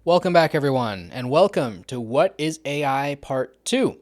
Welcome back, everyone, and welcome to What is AI Part 2.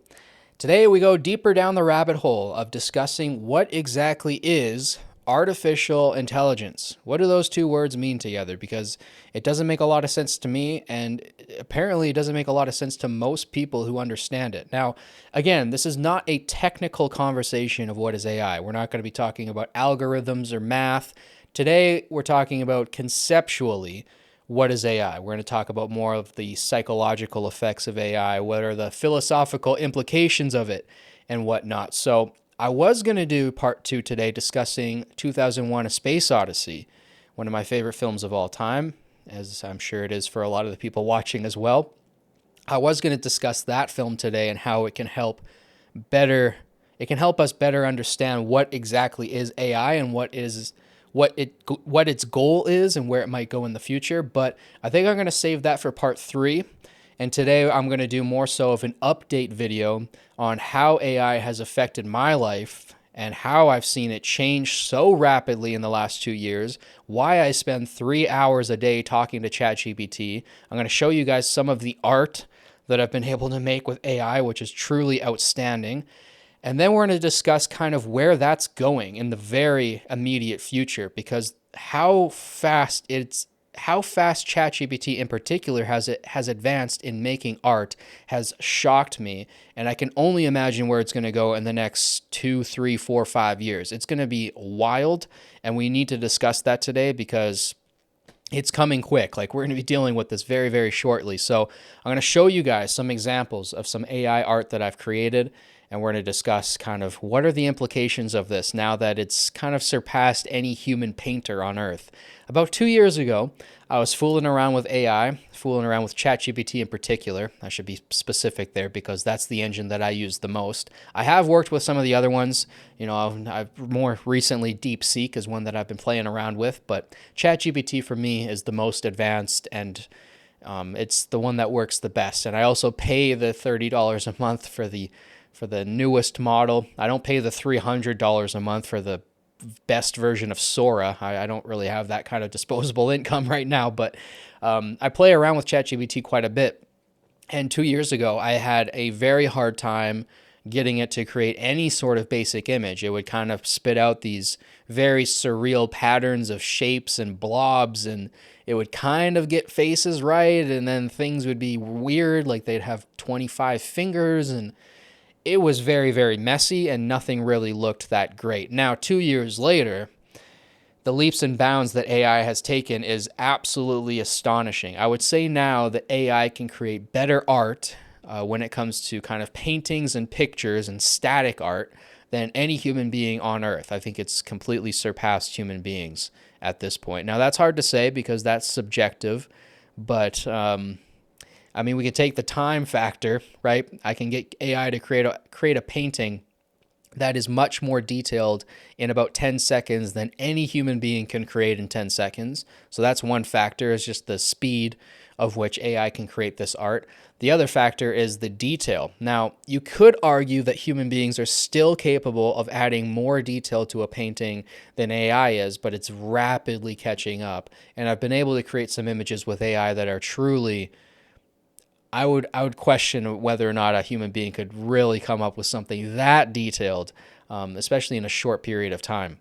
Today, we go deeper down the rabbit hole of discussing what exactly is artificial intelligence. What do those two words mean together? Because it doesn't make a lot of sense to me, and apparently, it doesn't make a lot of sense to most people who understand it. Now, again, this is not a technical conversation of what is AI. We're not going to be talking about algorithms or math. Today, we're talking about conceptually what is AI? We're going to talk about more of the psychological effects of AI, what are the philosophical implications of it, and whatnot. So, I was going to do part two today discussing 2001 A Space Odyssey, one of my favorite films of all time, as I'm sure it is for a lot of the people watching as well. I was going to discuss that film today and how better it can help us better understand what exactly is AI and what its goal is and where it might go in the future. But I think I'm going to save that for part 3. And today I'm going to do more so of an update video on how AI has affected my life and how I've seen it change so rapidly in the last 2 years, why I spend 3 hours a day talking to ChatGPT. I'm going to show you guys some of the art that I've been able to make with AI, which is truly outstanding. And then we're going to discuss kind of where that's going in the very immediate future, because how fast ChatGPT in particular has advanced in making art has shocked me, and I can only imagine where it's going to go in the next 2, 3, 4, 5 years. It's going to be wild, and we need to discuss that today because it's coming quick. Like, we're going to be dealing with this very, very shortly. So I'm going to show you guys some examples of some AI art that I've created, and we're going to discuss kind of what are the implications of this now that it's kind of surpassed any human painter on Earth. About 2 years ago, I was fooling around with AI, fooling around with ChatGPT in particular. I should be specific there because that's the engine that I use the most. I have worked with some of the other ones. I've more recently DeepSeek is one that I've been playing around with, but ChatGPT for me is the most advanced, and it's the one that works the best. And I also pay the $30 a month for the newest model. I don't pay the $300 a month for the best version of Sora. I don't really have that kind of disposable income right now, but I play around with ChatGPT quite a bit. And 2 years ago, I had a very hard time getting it to create any sort of basic image. It would kind of spit out these very surreal patterns of shapes and blobs, and it would kind of get faces right, and then things would be weird, like they'd have 25 fingers, and it was very, very messy, and nothing really looked that great. Now, 2 years later, the leaps and bounds that AI has taken is absolutely astonishing. I would say now that AI can create better art when it comes to kind of paintings and pictures and static art than any human being on Earth. I think it's completely surpassed human beings at this point. Now, that's hard to say because that's subjective, but we could take the time factor, right? I can get AI to create a painting that is much more detailed in about 10 seconds than any human being can create in 10 seconds. So that's one factor, is just the speed of which AI can create this art. The other factor is the detail. Now, you could argue that human beings are still capable of adding more detail to a painting than AI is, but it's rapidly catching up. And I've been able to create some images with AI that are truly, I would question whether or not a human being could really come up with something that detailed, especially in a short period of time.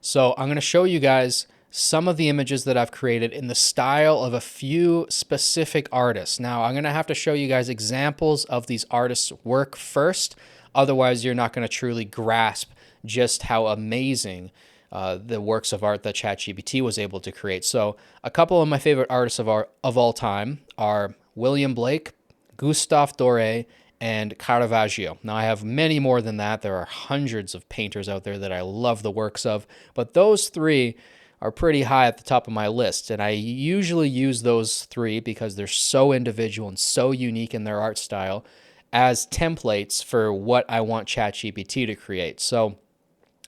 So I'm going to show you guys some of the images that I've created in the style of a few specific artists. Now, I'm going to have to show you guys examples of these artists' work first. Otherwise, you're not going to truly grasp just how amazing the works of art that ChatGPT was able to create. So a couple of my favorite artists of all time are William Blake, Gustave Doré, and Caravaggio. Now, I have many more than that. There are hundreds of painters out there that I love the works of, but those three are pretty high at the top of my list. And I usually use those three because they're so individual and so unique in their art style as templates for what I want ChatGPT to create. So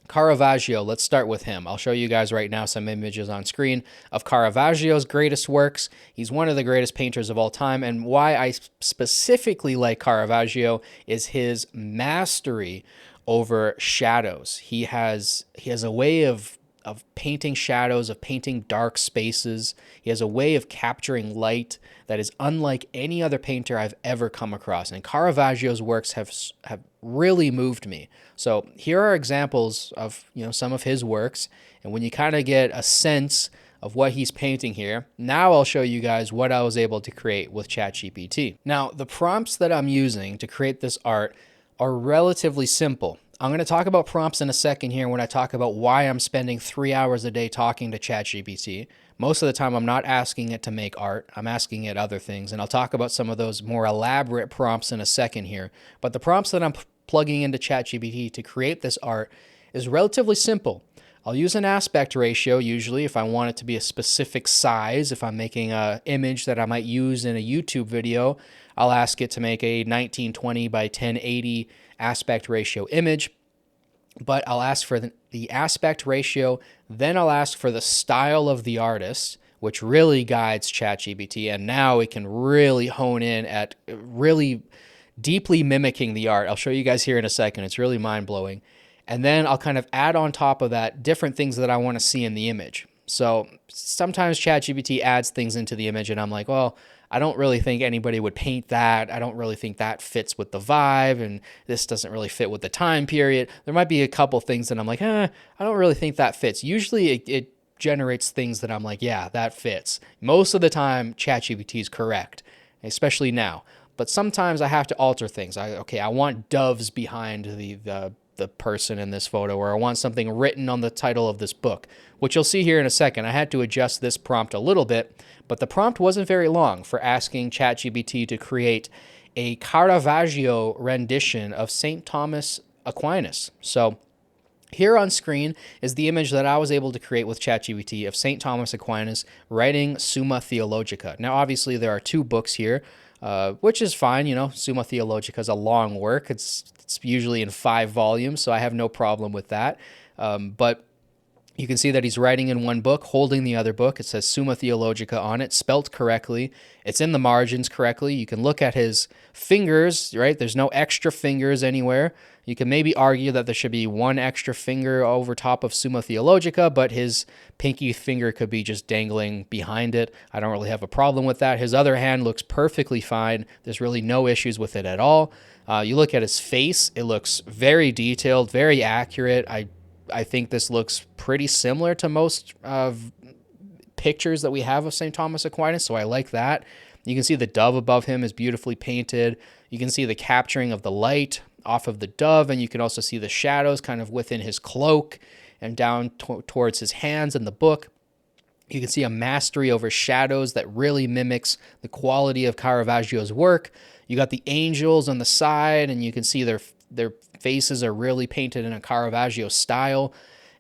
Caravaggio, let's start with him. I'll show you guys right now some images on screen of Caravaggio's greatest works. He's one of the greatest painters of all time, and why I specifically like Caravaggio is his mastery over shadows. He has a way of of painting shadows, of painting dark spaces. He has a way of capturing light that is unlike any other painter I've ever come across. And Caravaggio's works have really moved me. So here are examples of, some of his works. And when you kind of get a sense of what he's painting here, now I'll show you guys what I was able to create with ChatGPT. Now, the prompts that I'm using to create this art are relatively simple. I'm going to talk about prompts in a second here when I talk about why I'm spending 3 hours a day talking to ChatGPT. Most of the time, I'm not asking it to make art. I'm asking it other things, and I'll talk about some of those more elaborate prompts in a second here. But the prompts that I'm plugging into ChatGPT to create this art is relatively simple. I'll use an aspect ratio usually if I want it to be a specific size. If I'm making an image that I might use in a YouTube video, I'll ask it to make a 1920 by 1080 aspect ratio image. But I'll ask for the aspect ratio, then I'll ask for the style of the artist, which really guides ChatGPT, and now it can really hone in at really deeply mimicking the art. I'll show you guys here in a second. It's really mind-blowing. And then I'll kind of add on top of that different things that I want to see in the image. So sometimes ChatGPT adds things into the image and I'm like, well, I don't really think anybody would paint that. I don't really think that fits with the vibe, and this doesn't really fit with the time period. There might be a couple things that I'm like, I don't really think that fits. Usually it generates things that I'm like, yeah, that fits. Most of the time, ChatGPT is correct, especially now. But sometimes I have to alter things. I want doves behind the person in this photo, or I want something written on the title of this book, which you'll see here in a second. I had to adjust this prompt a little bit, but the prompt wasn't very long for asking ChatGPT to create a Caravaggio rendition of St. Thomas Aquinas. So here on screen is the image that I was able to create with ChatGPT of St. Thomas Aquinas writing Summa Theologica. Now, obviously, there are 2 books here, which is fine. Summa Theologica is a long work. It's usually in 5 volumes, so I have no problem with that. But you can see that he's writing in one book, holding the other book. It says Summa Theologica on it, spelt correctly. It's in the margins correctly. You can look at his fingers, right? There's no extra fingers anywhere. You can maybe argue that there should be 1 extra finger over top of Summa Theologica, but his pinky finger could be just dangling behind it. I don't really have a problem with that. His other hand looks perfectly fine. There's really no issues with it at all. You look at his face, it looks very detailed, very accurate. I think this looks pretty similar to most of pictures that we have of St. Thomas Aquinas, so I like that. You can see the dove above him is beautifully painted. You can see the capturing of the light off of the dove, and you can also see the shadows kind of within his cloak and down towards his hands in the book. You can see a mastery over shadows that really mimics the quality of Caravaggio's work. You got the angels on the side, and you can see their faces are really painted in a Caravaggio style.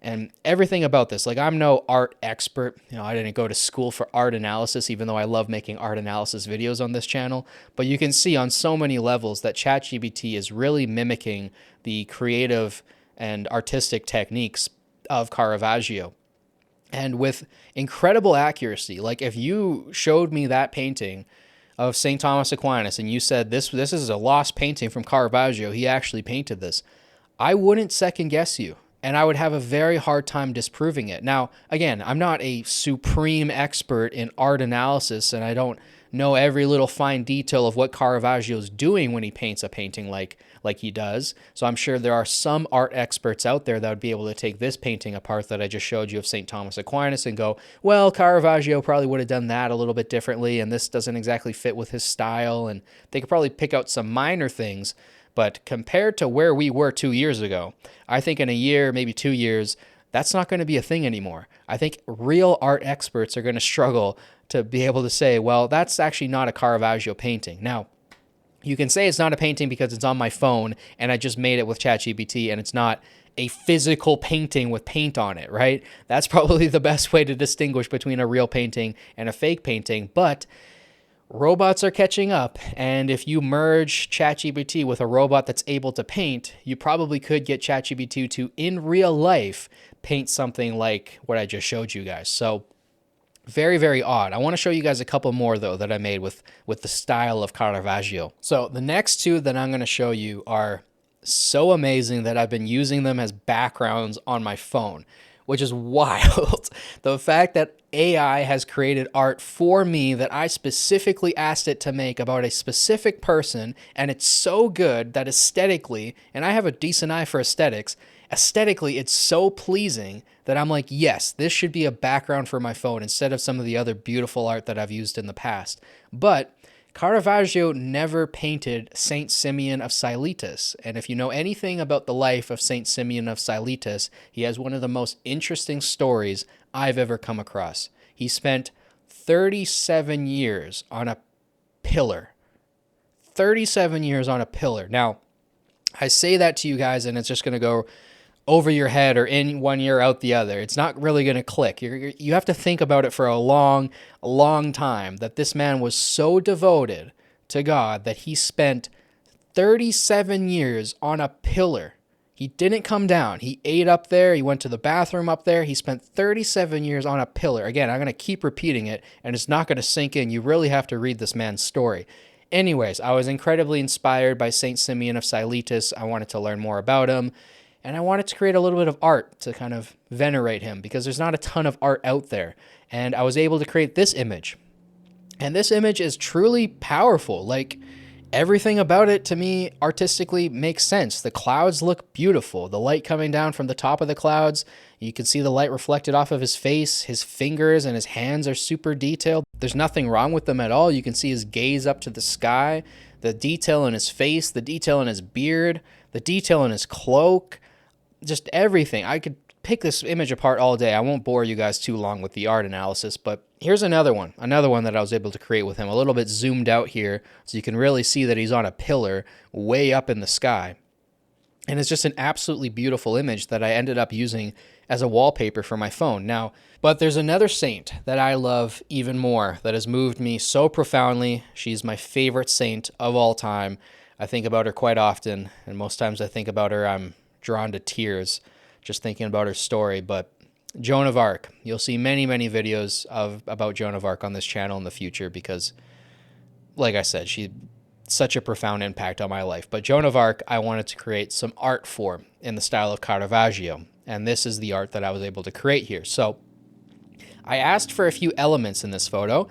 And everything about this, like, I'm no art expert. I didn't go to school for art analysis, even though I love making art analysis videos on this channel. But you can see on so many levels that ChatGPT is really mimicking the creative and artistic techniques of Caravaggio. And with incredible accuracy. Like, if you showed me that painting of St. Thomas Aquinas and you said this is a lost painting from Caravaggio, he actually painted this, I wouldn't second guess you. And I would have a very hard time disproving it. Now, again, I'm not a supreme expert in art analysis, and I don't know every little fine detail of what Caravaggio's doing when he paints a painting like he does. So I'm sure there are some art experts out there that would be able to take this painting apart that I just showed you of St. Thomas Aquinas and go, well, Caravaggio probably would have done that a little bit differently, and this doesn't exactly fit with his style, and they could probably pick out some minor things. But compared to where we were 2 years ago, I think in a year, maybe 2 years, that's not going to be a thing anymore. I think real art experts are going to struggle to be able to say, well, that's actually not a Caravaggio painting. Now, you can say it's not a painting because it's on my phone and I just made it with ChatGPT and it's not a physical painting with paint on it, right? That's probably the best way to distinguish between a real painting and a fake painting. But robots are catching up, and if you merge ChatGPT with a robot that's able to paint, you probably could get ChatGPT to, in real life, paint something like what I just showed you guys. So very, very odd. I want to show you guys a couple more, though, that I made with the style of Caravaggio. So the next 2 that I'm going to show you are so amazing that I've been using them as backgrounds on my phone. which is wild. The fact that AI has created art for me that I specifically asked it to make about a specific person, and it's so good that aesthetically, and I have a decent eye for aesthetics, aesthetically it's so pleasing that I'm like, yes, this should be a background for my phone instead of some of the other beautiful art that I've used in the past. But Caravaggio never painted Saint Simeon of Siletus, and if you know anything about the life of Saint Simeon of Siletus, he has one of the most interesting stories I've ever come across. He spent 37 years on a pillar. 37 years on a pillar. Now, I say that to you guys, and it's just going to go over your head or in one ear, out the other. It's not really going to click. You have to think about it for a long time, that this man was so devoted to God that he spent 37 years on a pillar. He didn't come down. He ate up there. He went to the bathroom up there. He spent 37 years on a pillar. Again, I'm going to keep repeating it, and it's not going to sink in. You really have to read this man's story. Anyways, I was incredibly inspired by Saint Simeon of Siletus. I wanted to learn more about him. And I wanted to create a little bit of art to kind of venerate him, because there's not a ton of art out there. And I was able to create this image. And this image is truly powerful. Like, everything about it to me artistically makes sense. The clouds look beautiful. The light coming down from the top of the clouds, you can see the light reflected off of his face. His fingers and his hands are super detailed. There's nothing wrong with them at all. You can see his gaze up to the sky, the detail in his face, the detail in his beard, the detail in his cloak. Just everything. I could pick this image apart all day. I won't bore you guys too long with the art analysis, but here's another one that I was able to create with him, a little bit zoomed out here, so you can really see that he's on a pillar way up in the sky. And it's just an absolutely beautiful image that I ended up using as a wallpaper for my phone. Now, but there's another saint that I love even more that has moved me so profoundly. She's my favorite saint of all time. I think about her quite often, and most times I think about her, I'm drawn to tears just thinking about her story. But Joan of Arc, you'll see many videos about Joan of Arc on this channel in the future, because like I said, she such a profound impact on my life. But Joan of Arc, I wanted to create some art for in the style of Caravaggio, and this is the art that I was able to create here. So I asked for a few elements in this photo.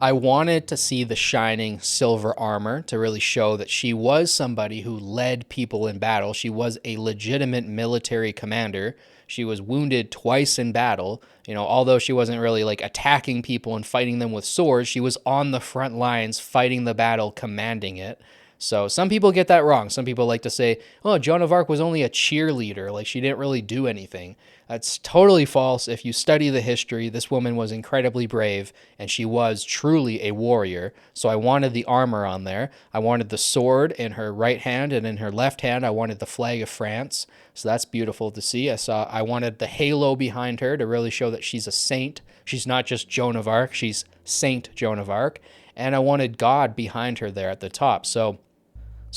I wanted to see the shining silver armor to really show that she was somebody who led people in battle. She was a legitimate military commander. She was wounded twice in battle. You know, although she wasn't really like attacking people and fighting them with swords, she was on the front lines fighting the battle, commanding it. So some people get that wrong. Some people like to say, oh, Joan of Arc was only a cheerleader, like she didn't really do anything. That's totally false. If you study the history, this woman was incredibly brave, and she was truly a warrior. So I wanted the armor on there. I wanted the sword in her right hand, and in her left hand, I wanted the flag of France. So that's beautiful to see. I wanted the halo behind her to really show that she's a saint. She's not just Joan of Arc, she's Saint Joan of Arc. And I wanted God behind her there at the top. So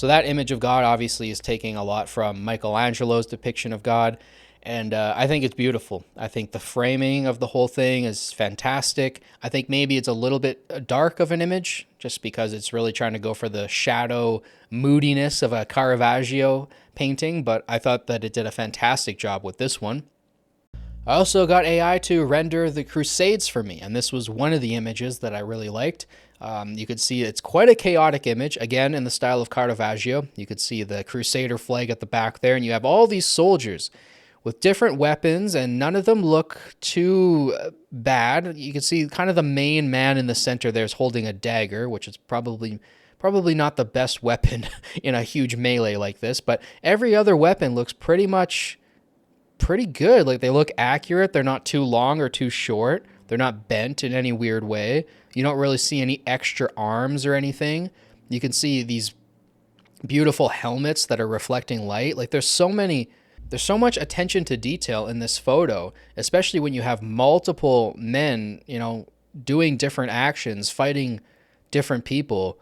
that image of God obviously is taking a lot from Michelangelo's depiction of God, and I think it's beautiful. I think the framing of the whole thing is fantastic. I think maybe it's a little bit dark of an image, just because it's really trying to go for the shadow moodiness of a Caravaggio painting, but I thought that it did a fantastic job with this one. I also got AI to render the Crusades for me, and this was one of the images that I really liked. You could see it's quite a chaotic image, again, in the style of Caravaggio. You could see the Crusader flag at the back there, and you have all these soldiers with different weapons, and none of them look too bad. You can see kind of the main man in the center there is holding a dagger, which is probably not the best weapon in a huge melee like this, but every other weapon looks pretty good. Like, they look accurate. They're not too long or too short. They're not bent in any weird way. You don't really see any extra arms or anything. You can see these beautiful helmets that are reflecting light. Like, there's so much attention to detail in this photo, especially when you have multiple men, you know, doing different actions, fighting different people.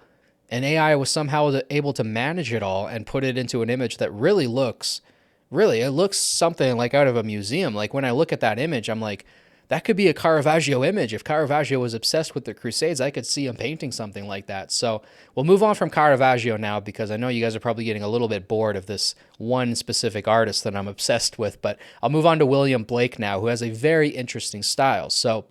And AI was somehow able to manage it all and put it into an image that really looks something like out of a museum. Like, when I look at that image, I'm like, that could be a Caravaggio image. If Caravaggio was obsessed with the Crusades, I could see him painting something like that. So we'll move on from Caravaggio now, because I know you guys are probably getting a little bit bored of this one specific artist that I'm obsessed with, but I'll move on to William Blake now, who has a very interesting style. So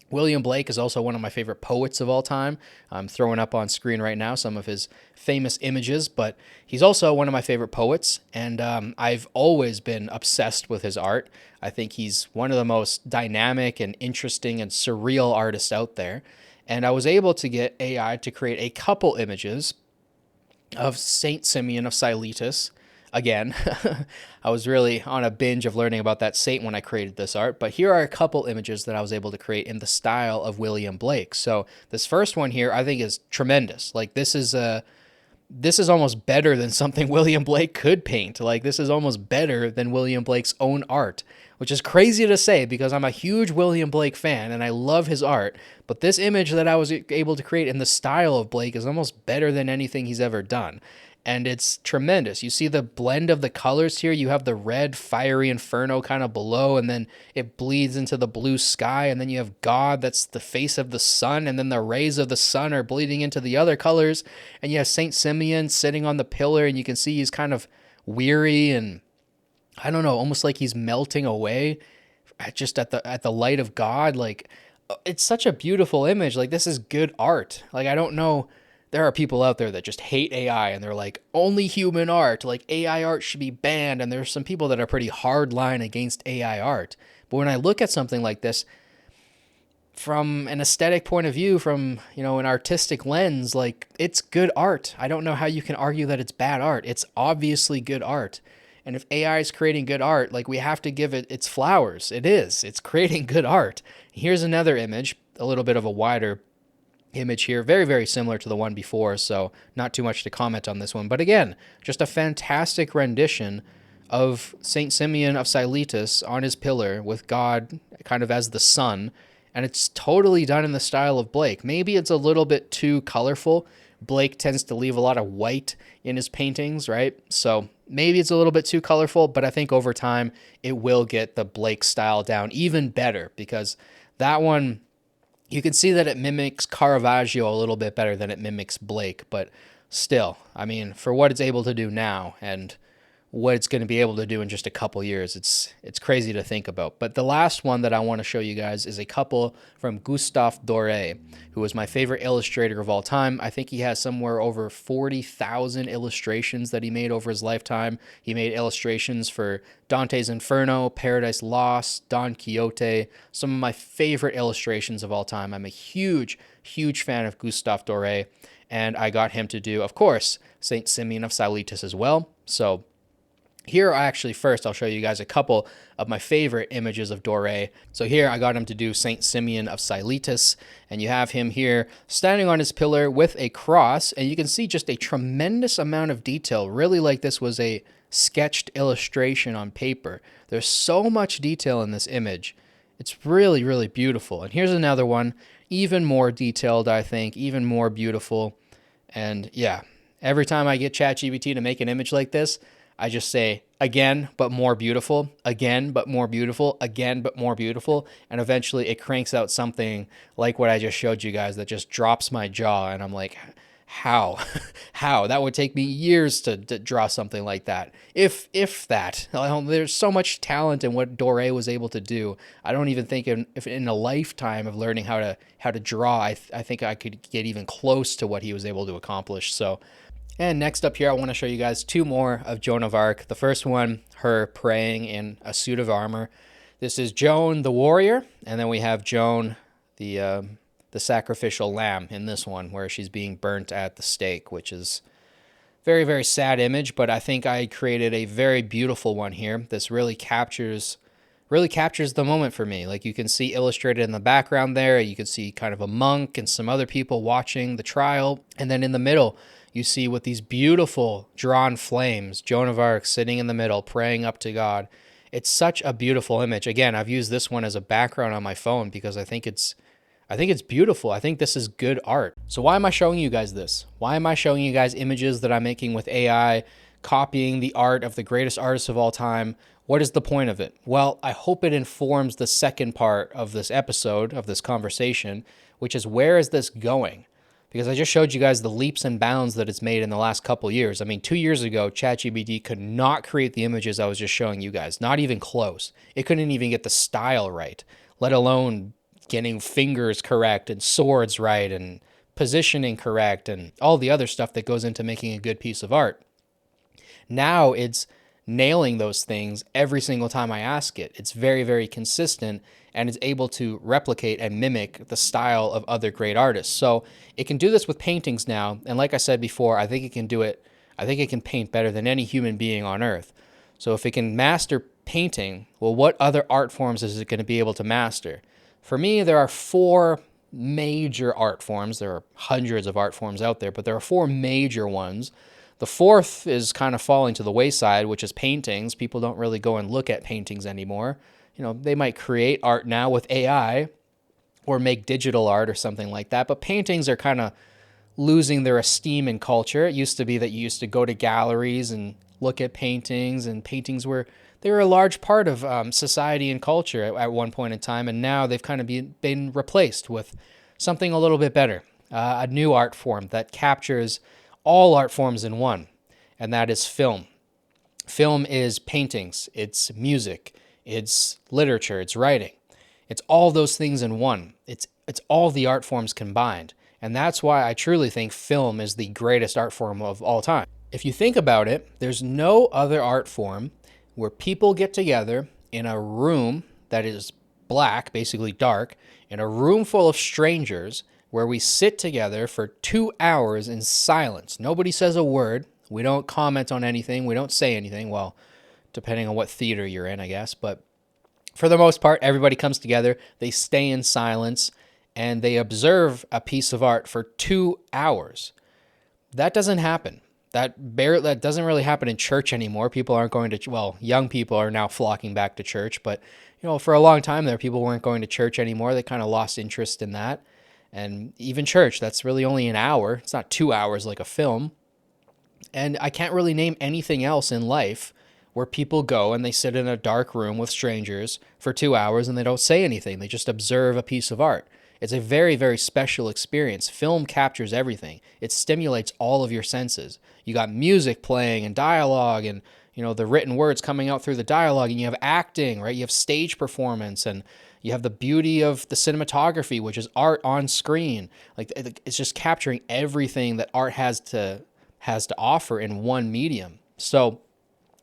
William Blake is also one of my favorite poets of all time. I'm throwing up on screen right now some of his famous images, but he's also one of my favorite poets, and I've always been obsessed with his art. I think he's one of the most dynamic and interesting and surreal artists out there, and I was able to get AI to create a couple images of Saint Simeon of Siletus. Again, I was really on a binge of learning about that saint when I created this art, but here are a couple images that I was able to create in the style of William Blake. So this first one here, I think, is tremendous. Like, this is almost better than something William Blake could paint. Like, this is almost better than William Blake's own art, which is crazy to say because I'm a huge William Blake fan and I love his art. But this image that I was able to create in the style of Blake is almost better than anything he's ever done. And it's tremendous. You see the blend of the colors here. You have the red fiery inferno kind of below, and then it bleeds into the blue sky, and then you have God, that's the face of the sun, and then the rays of the sun are bleeding into the other colors, and you have Saint Simeon sitting on the pillar, and you can see he's kind of weary and, I don't know, almost like he's melting away just at the light of God. Like, it's such a beautiful image. Like, this is good art. Like, I don't know, there are people out there that just hate AI and they're like, only human art, like AI art should be banned. And there's some people that are pretty hard line against AI art. But when I look at something like this from an aesthetic point of view, from, an artistic lens, like, it's good art. I don't know how you can argue that it's bad art. It's obviously good art. And if AI is creating good art, like, we have to give it its flowers. It's creating good art. Here's another image, a little bit of a wider image here, very, very similar to the one before, so not too much to comment on this one. But again, just a fantastic rendition of Saint Simeon of Siletus on his pillar with God kind of as the sun, and it's totally done in the style of Blake. Maybe it's a little bit too colorful. Blake tends to leave a lot of white in his paintings, right? So maybe it's a little bit too colorful, but I think over time it will get the Blake style down even better, because that one, you can see that it mimics Caravaggio a little bit better than it mimics Blake, but still, I mean, for what it's able to do now and what it's going to be able to do in just a couple years, it's crazy to think about. But the last one that I want to show you guys is a couple from Gustave Doré, who is my favorite illustrator of all time. I think he has somewhere over 40,000 illustrations that he made over his lifetime. He made illustrations for Dante's Inferno, Paradise Lost, Don Quixote, some of my favorite illustrations of all time. I'm a huge, huge fan of Gustave Doré, and I got him to do, of course, Saint Simeon of Siletus as well. So here, first, I'll show you guys a couple of my favorite images of Doré. So here, I got him to do Saint Simeon of Siletus, and you have him here standing on his pillar with a cross, and you can see just a tremendous amount of detail, really like this was a sketched illustration on paper. There's so much detail in this image. It's really, really beautiful. And here's another one, even more detailed, I think, even more beautiful. And yeah, every time I get ChatGPT to make an image like this, I just say, again, but more beautiful, again, but more beautiful, again, but more beautiful. And eventually it cranks out something like what I just showed you guys that just drops my jaw. And I'm like, how? How? That would take me years to draw something like that. If that. There's so much talent in what Doré was able to do. I don't even think if in a lifetime of learning how to draw, I think I could get even close to what he was able to accomplish. So, and next up here, I want to show you guys two more of Joan of Arc. The first one, her praying in a suit of armor. This is Joan the warrior, and then we have Joan the sacrificial lamb in this one, where she's being burnt at the stake, which is very, very sad image, but I think I created a very beautiful one here. This really captures the moment for me. Like, you can see illustrated in the background there, you can see kind of a monk and some other people watching the trial, and then in the middle, you see with these beautiful drawn flames, Joan of Arc sitting in the middle, praying up to God. It's such a beautiful image. Again, I've used this one as a background on my phone because I think it's beautiful. I think this is good art. So why am I showing you guys this? Why am I showing you guys images that I'm making with AI, copying the art of the greatest artists of all time. What is the point of it? Well, I hope it informs the second part of this episode, of this conversation, which is, where is this going? Because I just showed you guys the leaps and bounds that it's made in the last couple years. I mean, 2 years ago, ChatGPT could not create the images I was just showing you guys, not even close. It couldn't even get the style right, let alone getting fingers correct and swords right and positioning correct and all the other stuff that goes into making a good piece of art. Now it's nailing those things every single time I ask it. It's very, very consistent, and it's able to replicate and mimic the style of other great artists. So it can do this with paintings now. And like I said before, I think it can do it. I think it can paint better than any human being on earth. So if it can master painting, well, what other art forms is it going to be able to master? For me, there are 4 major art forms. There are hundreds of art forms out there, but there are 4 major ones. The 4th is kind of falling to the wayside, which is paintings. People don't really go and look at paintings anymore. You know, they might create art now with AI or make digital art or something like that, but paintings are kind of losing their esteem in culture. It used to be that you used to go to galleries and look at paintings, and paintings were a large part of society and culture at one point in time, and now they've kind of been replaced with something a little bit better, a new art form that captures all art forms in one, and that is film. Film is paintings, it's music, it's literature, it's writing. It's all those things in one. It's all the art forms combined. And that's why I truly think film is the greatest art form of all time. If you think about it, there's no other art form where people get together in a room that is black, basically dark, in a room full of strangers, where we sit together for 2 hours in silence. Nobody says a word. We don't comment on anything. We don't say anything. Well, depending on what theater you're in, I guess. But for the most part, everybody comes together. They stay in silence and they observe a piece of art for 2 hours. That doesn't happen. That doesn't really happen in church anymore. People aren't going to, well, young people are now flocking back to church, but for a long time there, people weren't going to church anymore. They kind of lost interest in that. And even church, that's really only an hour. It's not 2 hours like a film. And I can't really name anything else in life where people go and they sit in a dark room with strangers for 2 hours and they don't say anything. They just observe a piece of art. It's a very, very special experience. Film captures everything. It stimulates all of your senses. You got music playing and dialogue and, the written words coming out through the dialogue, and you have acting, right? You have stage performance, and you have the beauty of the cinematography, which is art on screen. Like, it's just capturing everything that art has to offer in one medium. So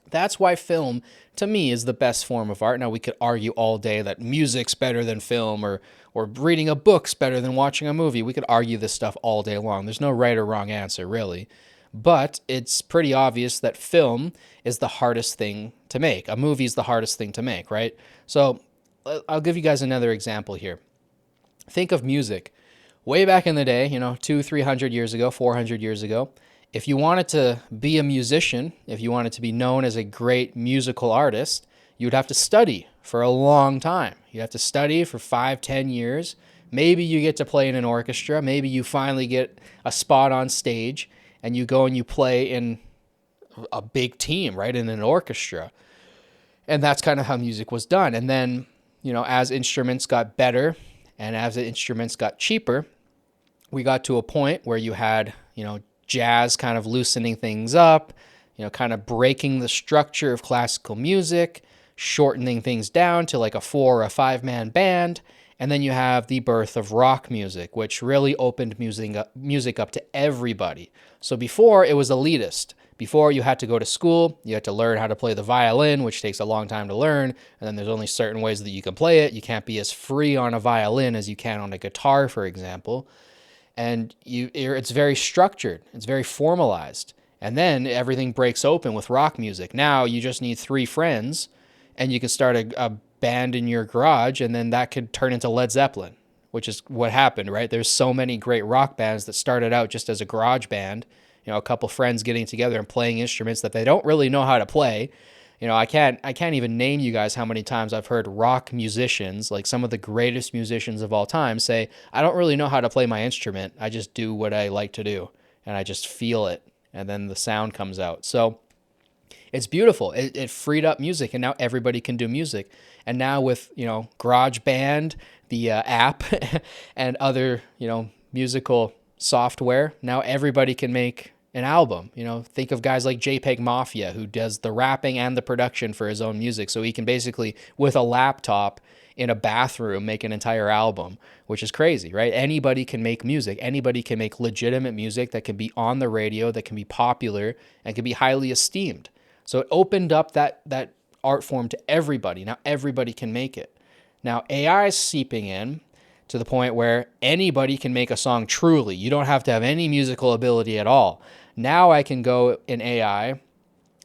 that's why film, to me, is the best form of art. Now, we could argue all day that music's better than film, or reading a book's better than watching a movie. We could argue this stuff all day long. There's no right or wrong answer, really. But it's pretty obvious that film is the hardest thing to make. A movie is the hardest thing to make, right? So I'll give you guys another example here. Think of music. Way back in the day, 200-300 years ago, 400 years ago, if you wanted to be a musician, if you wanted to be known as a great musical artist, you'd have to study for a long time. You'd have to study for 5-10 years. Maybe you get to play in an orchestra. Maybe you finally get a spot on stage and you go and you play in a big team, right, in an orchestra. And that's kind of how music was done. And then, as instruments got better and as the instruments got cheaper, we got to a point where you had, jazz kind of loosening things up, kind of breaking the structure of classical music, shortening things down to like a 4 or a 5-man band. And then you have the birth of rock music, which really opened music up to everybody. So before, it was elitist. Before, you had to go to school, you had to learn how to play the violin, which takes a long time to learn, and then there's only certain ways that you can play it. You can't be as free on a violin as you can on a guitar, for example. And it's very structured, it's very formalized. And then everything breaks open with rock music. Now you just need 3 friends, and you can start a band in your garage, and then that could turn into Led Zeppelin, which is what happened, right? There's so many great rock bands that started out just as a garage band, a couple friends getting together and playing instruments that they don't really know how to play. I can't even name you guys how many times I've heard rock musicians, like some of the greatest musicians of all time, say, I don't really know how to play my instrument. I just do what I like to do, and I just feel it, and then the sound comes out. So It's beautiful. It freed up music, and now everybody can do music. And now with, GarageBand, the app, and other, musical software, now everybody can make an album. Think of guys like JPEG Mafia, who does the rapping and the production for his own music. So he can basically, with a laptop in a bathroom, make an entire album, which is crazy, right? Anybody can make music. Anybody can make legitimate music that can be on the radio, that can be popular, and can be highly esteemed. So it opened up that art form to everybody. Now everybody can make it. Now AI is seeping in to the point where anybody can make a song truly. You don't have to have any musical ability at all. Now I can go in AI,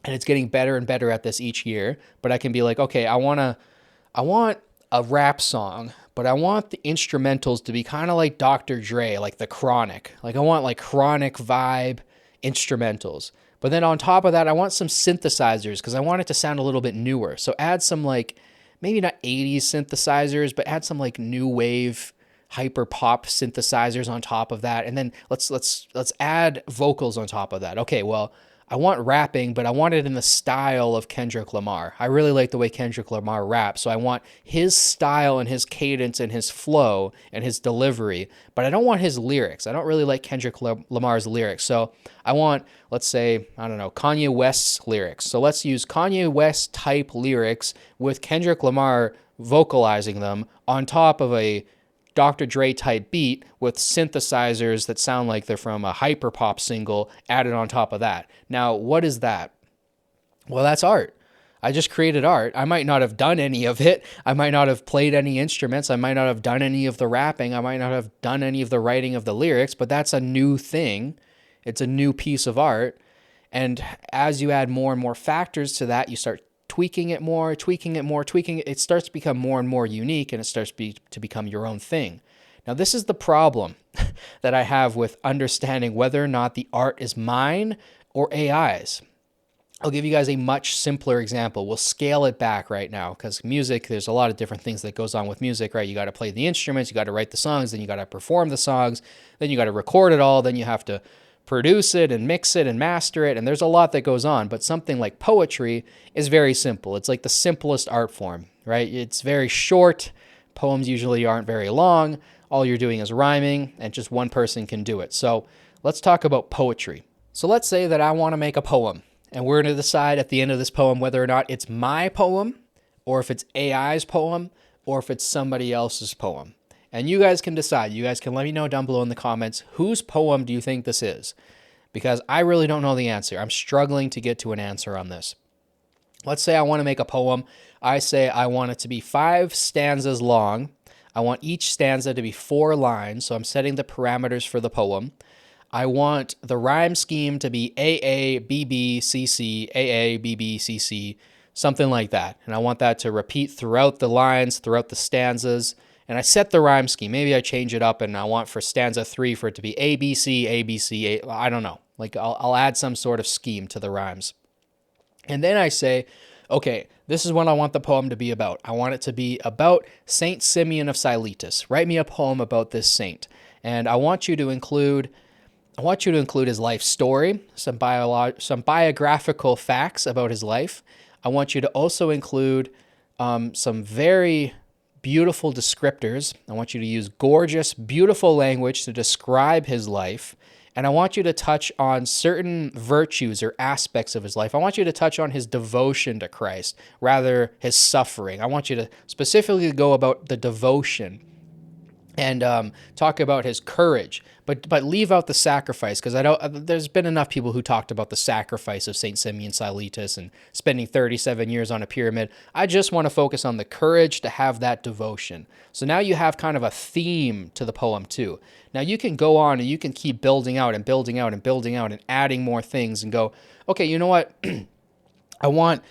and it's getting better and better at this each year, but I can be like, okay, I want a rap song, but I want the instrumentals to be kind of like Dr. Dre, like the Chronic. Like I want like Chronic vibe instrumentals. But then on top of that, I want some synthesizers because I want it to sound a little bit newer. So add some like, maybe not 80s synthesizers, but add some like new wave hyper pop synthesizers on top of that. And then let's add vocals on top of that. Okay, well, I want rapping, but I want it in the style of Kendrick Lamar. I really like the way Kendrick Lamar raps, so I want his style and his cadence and his flow and his delivery, but I don't want his lyrics. I don't really like Kendrick Lamar's lyrics, so I want, let's say, I don't know, Kanye West's lyrics. So let's use Kanye West type lyrics with Kendrick Lamar vocalizing them on top of a Dr. Dre type beat with synthesizers that sound like they're from a hyperpop single added on top of that. Now, what is that? Well, that's art. I just created art. I might not have done any of it. I might not have played any instruments. I might not have done any of the rapping. I might not have done any of the writing of the lyrics, but that's a new thing. It's a new piece of art. And as you add more and more factors to that, you start tweaking it more, it starts to become more and more unique, and it starts to become your own thing. Now, this is the problem that I have with understanding whether or not the art is mine or AI's. I'll give you guys a much simpler example. We'll scale it back right now because music, there's a lot of different things that goes on with music, right? You got to play the instruments, you got to write the songs, then you got to perform the songs, then you got to record it all, then you have to produce it and mix it and master it, and there's a lot that goes on. But something like poetry is very simple. It's like the simplest art form, right? It's very short. Poems usually aren't very long. All you're doing is rhyming, and just one person can do it. So let's talk about poetry. So let's say that I want to make a poem, and we're going to decide at the end of this poem whether or not it's my poem, or if it's AI's poem, or if it's somebody else's poem. And you guys can decide. You guys can let me know down below in the comments, whose poem do you think this is? Because I really don't know the answer. I'm struggling to get to an answer on this. Let's say I want to make a poem. I say I want it to be 5 stanzas long. I want each stanza to be 4 lines, so I'm setting the parameters for the poem. I want the rhyme scheme to be AA, BB, CC, AA, BB, CC, something like that. And I want that to repeat throughout the lines, throughout the stanzas. And I set the rhyme scheme. Maybe I change it up and I want for stanza 3 for it to be ABC, ABC, I don't know. Like I'll add some sort of scheme to the rhymes. And then I say, okay, this is what I want the poem to be about. I want it to be about Saint Simeon of Siletus. Write me a poem about this saint. And I want you to include his life story, some biographical facts about his life. I want you to also include some very beautiful descriptors. I want you to use gorgeous, beautiful language to describe his life. And I want you to touch on certain virtues or aspects of his life. I want you to touch on his devotion to Christ, rather his suffering. I want you to specifically go about the devotion and talk about his courage, but leave out the sacrifice, because there's been enough people who talked about the sacrifice of Saint Simeon Siletus and spending 37 years on a pyramid. I just want to focus on the courage to have that devotion. So now you have kind of a theme to the poem too. Now you can go on and you can keep building out and building out and building out and adding more things and go, okay, you know what? I want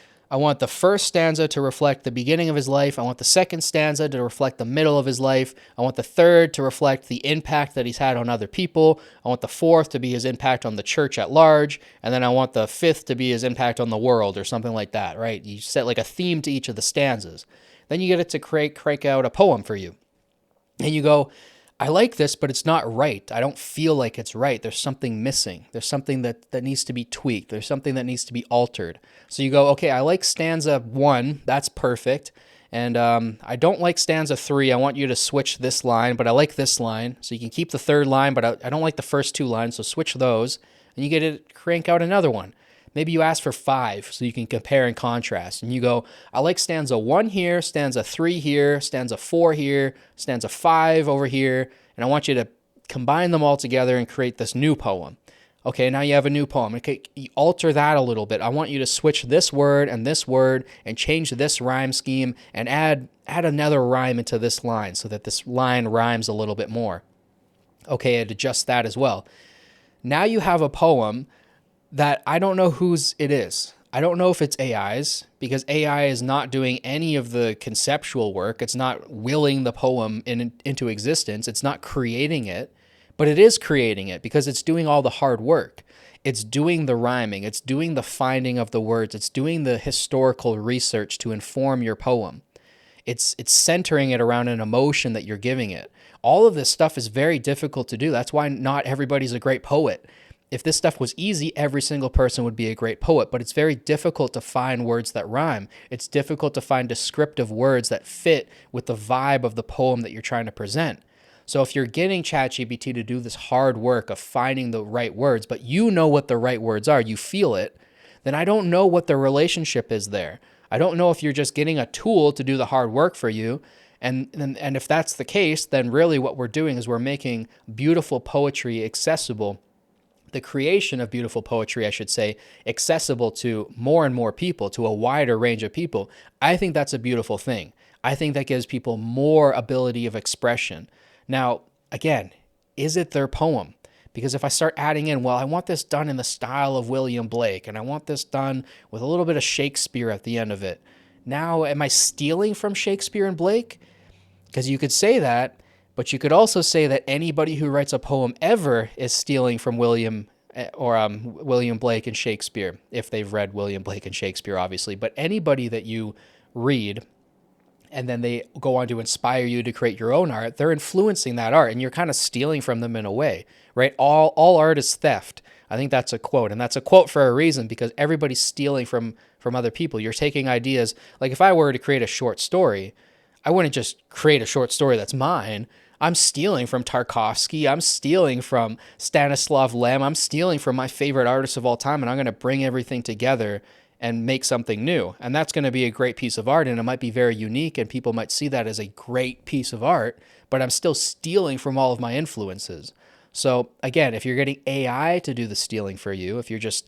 the first stanza to reflect the beginning of his life. I want the second stanza to reflect the middle of his life. I want the third to reflect the impact that he's had on other people. I want the fourth to be his impact on the church at large. And then I want the fifth to be his impact on the world, or something like that, right? You set like a theme to each of the stanzas. Then you get it to crank out a poem for you. And you go, I like this, but it's not right. I don't feel like it's right. There's something missing. There's something that needs to be tweaked. There's something that needs to be altered. So you go, okay, I like stanza 1. That's perfect. And I don't like stanza 3. I want you to switch this line, but I like this line. So you can keep the third line, but I don't like the first 2 lines. So switch those, and you get to crank out another one. Maybe you ask for 5 so you can compare and contrast. And you go, I like stanza 1 here, stanza 3 here, stanza 4 here, stanza 5 over here. And I want you to combine them all together and create this new poem. Okay, now you have a new poem. Okay, you alter that a little bit. I want you to switch this word and change this rhyme scheme and add another rhyme into this line so that this line rhymes a little bit more. Okay, I'd adjust that as well. Now you have a poem that I don't know whose it is. I don't know if it's AI's, because AI is not doing any of the conceptual work. It's not willing the poem into existence. It's not creating it, but it is creating it because it's doing all the hard work. It's doing the rhyming. It's doing the finding of the words. It's doing the historical research to inform your poem. It's centering it around an emotion that you're giving it. All of this stuff is very difficult to do. That's why not everybody's a great poet. If this stuff was easy, every single person would be a great poet, but it's very difficult to find words that rhyme. It's difficult to find descriptive words that fit with the vibe of the poem that you're trying to present. So if you're getting ChatGPT to do this hard work of finding the right words, but you know what the right words are, you feel it, then I don't know what the relationship is there. I don't know if you're just getting a tool to do the hard work for you. And if that's the case, then really what we're doing is we're making beautiful poetry accessible, the creation of beautiful poetry, I should say, accessible to more and more people, to a wider range of people. I think that's a beautiful thing. I think that gives people more ability of expression. Now, again, is it their poem? Because if I start adding in, well, I want this done in the style of William Blake, and I want this done with a little bit of Shakespeare at the end of it. Now, am I stealing from Shakespeare and Blake? Because you could say that, but you could also say that anybody who writes a poem ever is stealing from William Blake and Shakespeare, if they've read William Blake and Shakespeare, obviously. But anybody that you read and then they go on to inspire you to create your own art, they're influencing that art, and you're kind of stealing from them in a way, right? All art is theft. I think that's a quote, and that's a quote for a reason, because everybody's stealing from other people. You're taking ideas. Like if I were to create a short story, I wouldn't just create a short story that's mine. I'm stealing from Tarkovsky. I'm stealing from Stanislav Lem. I'm stealing from my favorite artists of all time, and I'm going to bring everything together and make something new. And that's going to be a great piece of art, and it might be very unique, and people might see that as a great piece of art, but I'm still stealing from all of my influences. So again, if you're getting AI to do the stealing for you, if you're just,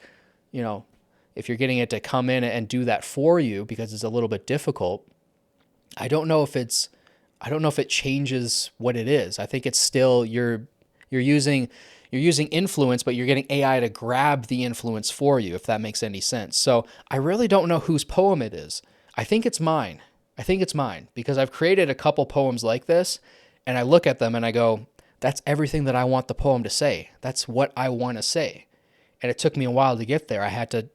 if you're getting it to come in and do that for you because it's a little bit difficult, I don't know if it changes what it is. I think it's still you're using influence, but you're getting AI to grab the influence for you, if that makes any sense. So I really don't know whose poem it is. I think it's mine. Because I've created a couple poems like this, and I look at them and I go, that's everything that I want the poem to say. That's what I want to say. And it took me a while to get there. I had to,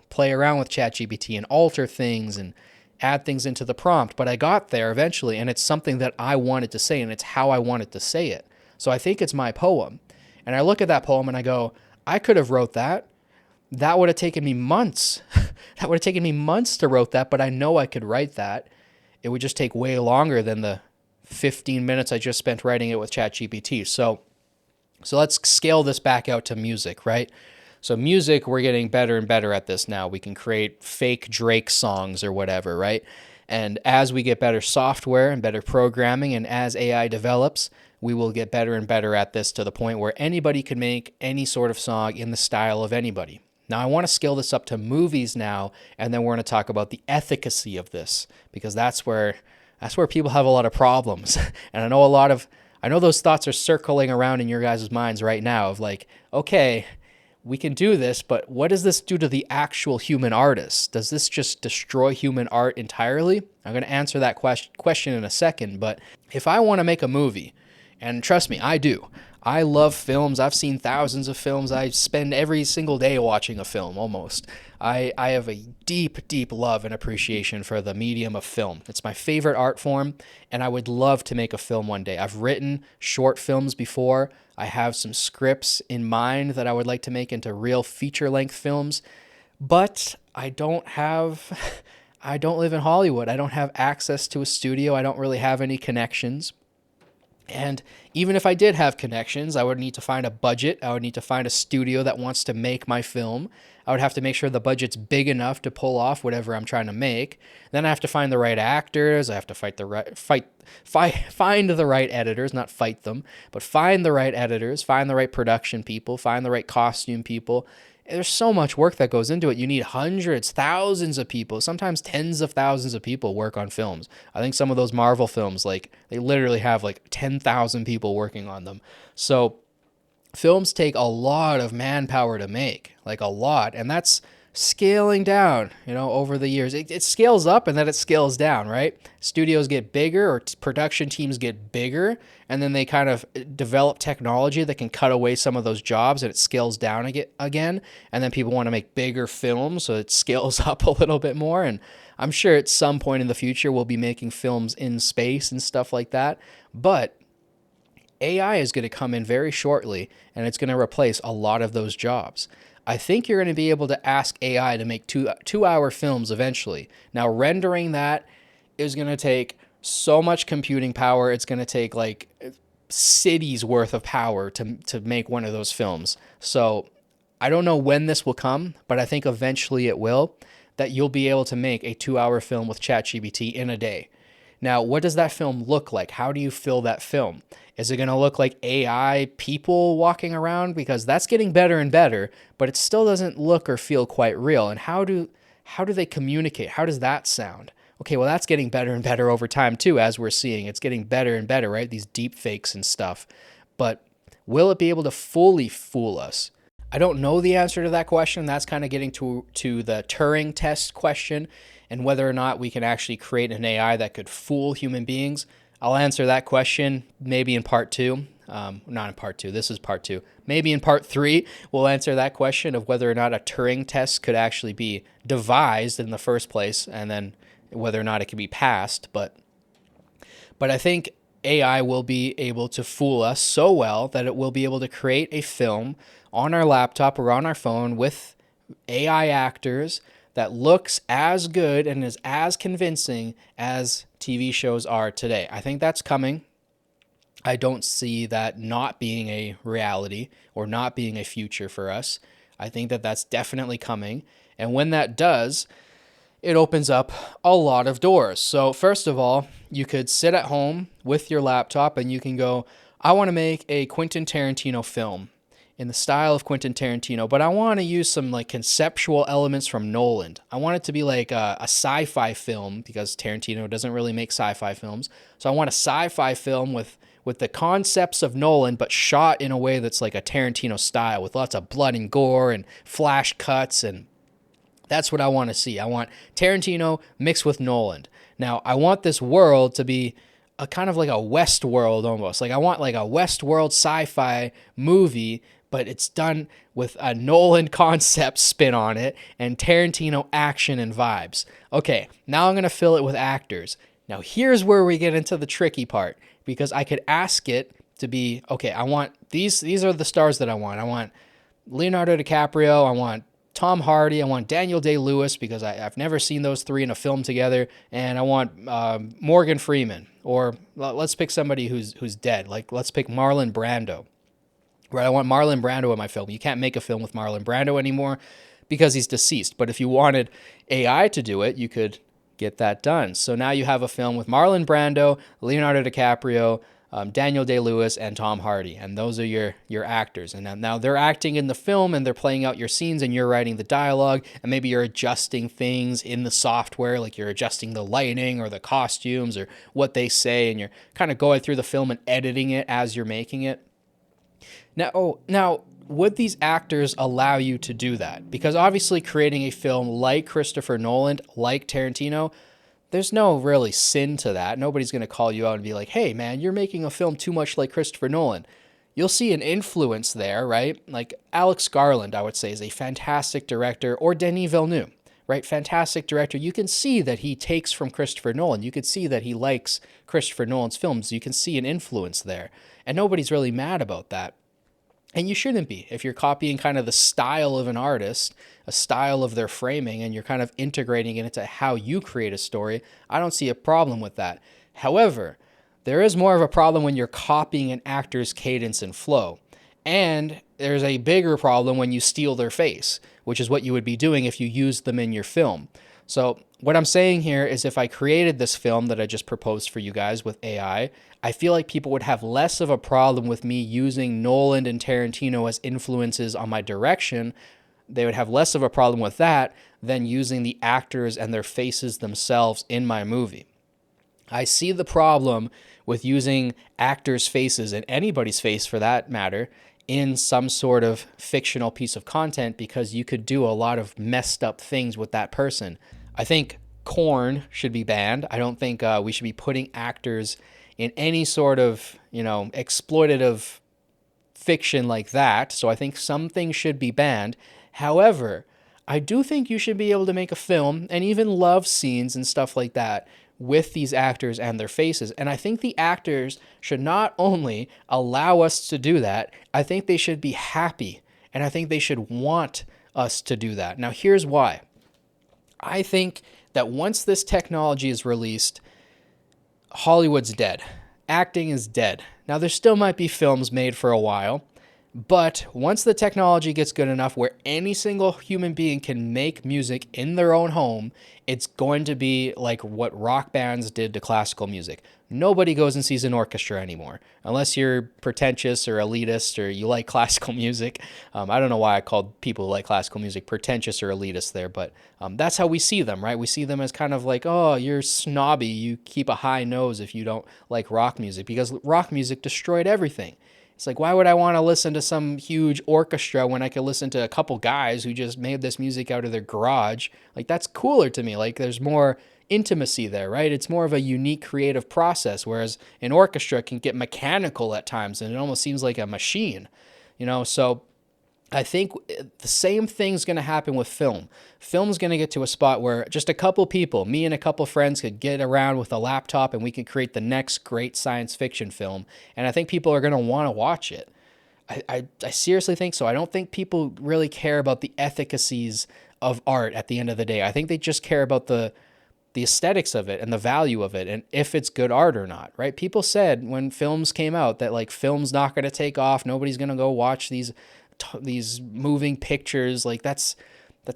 play around with ChatGPT and alter things and add things into the prompt, but I got there eventually, and it's something that I wanted to say, and it's how I wanted to say it. So I think it's my poem. And I look at that poem and I go, I could have wrote that. That would have taken me months. That would have taken me months to write that, but I know I could write that. It would just take way longer than the 15 minutes I just spent writing it with ChatGPT. So let's scale this back out to music, right? So music, we're getting better and better at this now. We can create fake Drake songs or whatever, right? And as we get better software and better programming, and as AI develops, we will get better and better at this to the point where anybody can make any sort of song in the style of anybody. Now, I want to scale this up to movies now, and then we're going to talk about the efficacy of this, because that's where people have a lot of problems. And I know those thoughts are circling around in your guys' minds right now of like, okay, we can do this, but what does this do to the actual human artist? Does this just destroy human art entirely? I'm going to answer that question in a second, but if I want to make a movie, and trust me, I do. I love films. I've seen thousands of films. I spend every single day watching a film almost. I have a deep, deep love and appreciation for the medium of film. It's my favorite art form, and I would love to make a film one day. I've written short films before. I have some scripts in mind that I would like to make into real feature-length films, but I don't live in Hollywood. I don't have access to a studio. I don't really have any connections. And even if I did have connections, I would need to find a budget. I would need to find a studio that wants to make my film. I would have to make sure the budget's big enough to pull off whatever I'm trying to make. Then I have to find the right actors. I have to find the right editors, not fight them, but find the right editors, find the right production people, find the right costume people. There's so much work that goes into it. You need hundreds, thousands of people, sometimes tens of thousands of people work on films. I think some of those Marvel films, like they literally have like 10,000 people working on them. So films take a lot of manpower to make, like a lot. And that's scaling down, over the years. It scales up and then it scales down, right? Studios get bigger or production teams get bigger, and then they kind of develop technology that can cut away some of those jobs, and it scales down again. And then people want to make bigger films, so it scales up a little bit more. And I'm sure at some point in the future we'll be making films in space and stuff like that. But AI is going to come in very shortly, and it's going to replace a lot of those jobs. I think you're going to be able to ask AI to make two-hour films eventually. Now, rendering that is going to take so much computing power. It's going to take like cities worth of power to make one of those films. So I don't know when this will come, but I think eventually it will, that you'll be able to make a 2-hour film with ChatGPT in a day. Now, what does that film look like? How do you fill that film? Is it going to look like AI people walking around? Because that's getting better and better, but it still doesn't look or feel quite real. And how do they communicate? How does that sound? Okay, well, that's getting better and better over time too, as we're seeing. It's getting better and better, right? These deep fakes and stuff. But will it be able to fully fool us? I don't know the answer to that question. That's kind of getting to the Turing test question, and whether or not we can actually create an AI that could fool human beings. I'll answer that question maybe in part 2. Not in part 2. This is part 2. Maybe in part 3, we'll answer that question of whether or not a Turing test could actually be devised in the first place, and then whether or not it can be passed. But I think AI will be able to fool us so well that it will be able to create a film on our laptop or on our phone with AI actors that looks as good and is as convincing as TV shows are today. I think that's coming. I don't see that not being a reality or not being a future for us. I think that that's definitely coming. And when that does, it opens up a lot of doors. So first of all, you could sit at home with your laptop and you can go, I want to make a Quentin Tarantino film in the style of Quentin Tarantino, but I want to use some like conceptual elements from Nolan. I want it to be like a sci-fi film because Tarantino doesn't really make sci-fi films. So I want a sci-fi film with the concepts of Nolan, but shot in a way that's like a Tarantino style with lots of blood and gore and flash cuts, and that's what I want to see. I want Tarantino mixed with Nolan. Now, I want this world to be a kind of like a Westworld almost. Like I want like a Westworld sci-fi movie, but it's done with a Nolan concept spin on it and Tarantino action and vibes. Okay, now I'm going to fill it with actors. Now here's where we get into the tricky part, because I could ask it to be, okay, I want these are the stars that I want. I want Leonardo DiCaprio, I want Tom Hardy, I want Daniel Day-Lewis, because I've never seen those three in a film together, and I want Morgan Freeman, or let's pick somebody who's dead. Like let's pick Marlon Brando. Right, I want Marlon Brando in my film. You can't make a film with Marlon Brando anymore because he's deceased. But if you wanted AI to do it, you could get that done. So now you have a film with Marlon Brando, Leonardo DiCaprio, Daniel Day-Lewis, and Tom Hardy. And those are your actors. And now they're acting in the film and they're playing out your scenes and you're writing the dialogue. And maybe you're adjusting things in the software, like you're adjusting the lighting or the costumes or what they say. And you're kind of going through the film and editing it as you're making it. Now, would these actors allow you to do that? Because obviously creating a film like Christopher Nolan, like Tarantino, there's no really sin to that. Nobody's going to call you out and be like, hey, man, you're making a film too much like Christopher Nolan. you'll see an influence there, right? Like Alex Garland, I would say, is a fantastic director, or Denis Villeneuve, right? Fantastic director. You can see that he takes from Christopher Nolan. You can see that he likes Christopher Nolan's films. You can see an influence there. And nobody's really mad about that. And you shouldn't be. If you're copying kind of the style of an artist, a style of their framing, and you're kind of integrating it into how you create a story, I don't see a problem with that. However, there is more of a problem when you're copying an actor's cadence and flow. And there's a bigger problem when you steal their face, which is what you would be doing if you used them in your film. So what I'm saying here is, if I created this film that I just proposed for you guys with AI, I feel like people would have less of a problem with me using Nolan and Tarantino as influences on my direction. They would have less of a problem with that than using the actors and their faces themselves in my movie. I see the problem with using actors' faces, and anybody's face for that matter, in some sort of fictional piece of content, because you could do a lot of messed up things with that person. I think Korn should be banned. I don't think we should be putting actors in any sort of, exploitative fiction like that. So I think some things should be banned. However, I do think you should be able to make a film and even love scenes and stuff like that with these actors and their faces. And I think the actors should not only allow us to do that, I think they should be happy, and I think they should want us to do that. Now, here's why. I think that once this technology is released, Hollywood's dead. Acting is dead. Now, there still might be films made for a while, but once the technology gets good enough where any single human being can make music in their own home, it's going to be like what rock bands did to classical music. Nobody goes and sees an orchestra anymore, unless you're pretentious or elitist or you like classical music. I don't know why I called people who like classical music pretentious or elitist there, but that's how we see them, right? We see them as kind of like, oh, you're snobby, you keep a high nose if you don't like rock music, because rock music destroyed everything. It's like, why would I want to listen to some huge orchestra when I could listen to a couple guys who just made this music out of their garage? Like, that's cooler to me. Like, there's more intimacy there, right? It's more of a unique creative process, whereas an orchestra can get mechanical at times and it almost seems like a machine, So I think the same thing's going to happen with film. Film's going to get to a spot where just a couple people, me and a couple friends, could get around with a laptop and we could create the next great science fiction film. And I think people are going to want to watch it. I seriously think so. I don't think people really care about the efficacies of art at the end of the day. I think they just care about the aesthetics of it and the value of it and if it's good art or not, right? People said when films came out that like film's not going to take off. Nobody's going to go watch these moving pictures. Like that's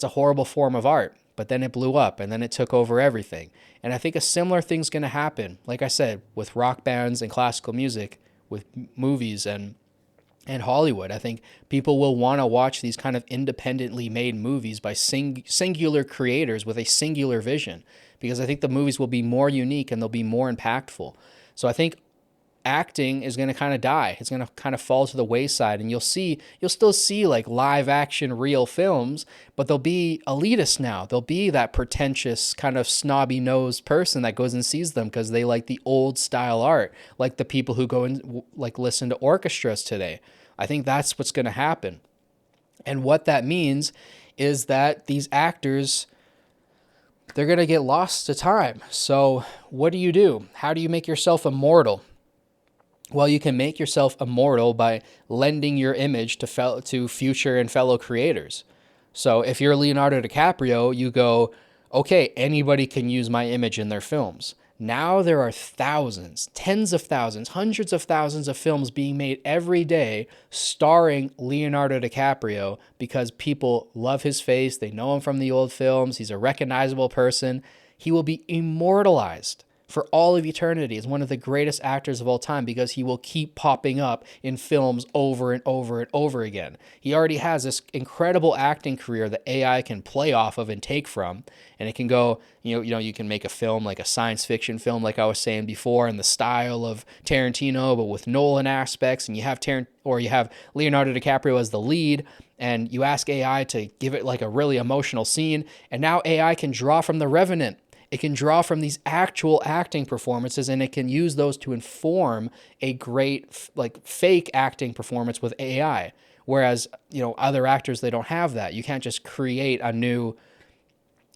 a horrible form of art. But then it blew up and then it took over everything. And I think a similar thing's going to happen, like I said, with rock bands and classical music, with movies and Hollywood. I think people will want to watch these kind of independently made movies by singular creators with a singular vision, because I think the movies will be more unique and they'll be more impactful. So I think acting is going to kind of die. It's going to kind of fall to the wayside, and you'll still see like live action real films, but they'll be elitist now. They'll be that pretentious kind of snobby nosed person that goes and sees them because they like the old style art, like the people who go and like listen to orchestras today. I think that's what's going to happen. And what that means is that these actors, they're going to get lost to time. So what do? How do you make yourself immortal? Well, you can make yourself immortal by lending your image to future and fellow creators. So if you're Leonardo DiCaprio, you go, okay, anybody can use my image in their films. Now there are thousands, tens of thousands, hundreds of thousands of films being made every day starring Leonardo DiCaprio because people love his face. They know him from the old films. He's a recognizable person. He will be immortalized for all of eternity as one of the greatest actors of all time because he will keep popping up in films over and over and over again. He already has this incredible acting career that AI can play off of and take from, and it can go, you can make a film like a science fiction film, like I was saying before, in the style of Tarantino, but with Nolan aspects, and you have Leonardo DiCaprio as the lead, and you ask AI to give it like a really emotional scene, and now AI can draw from The Revenant It can draw from these actual acting performances, and it can use those to inform a great like fake acting performance with AI. Whereas, other actors, they don't have that. You can't just create a new,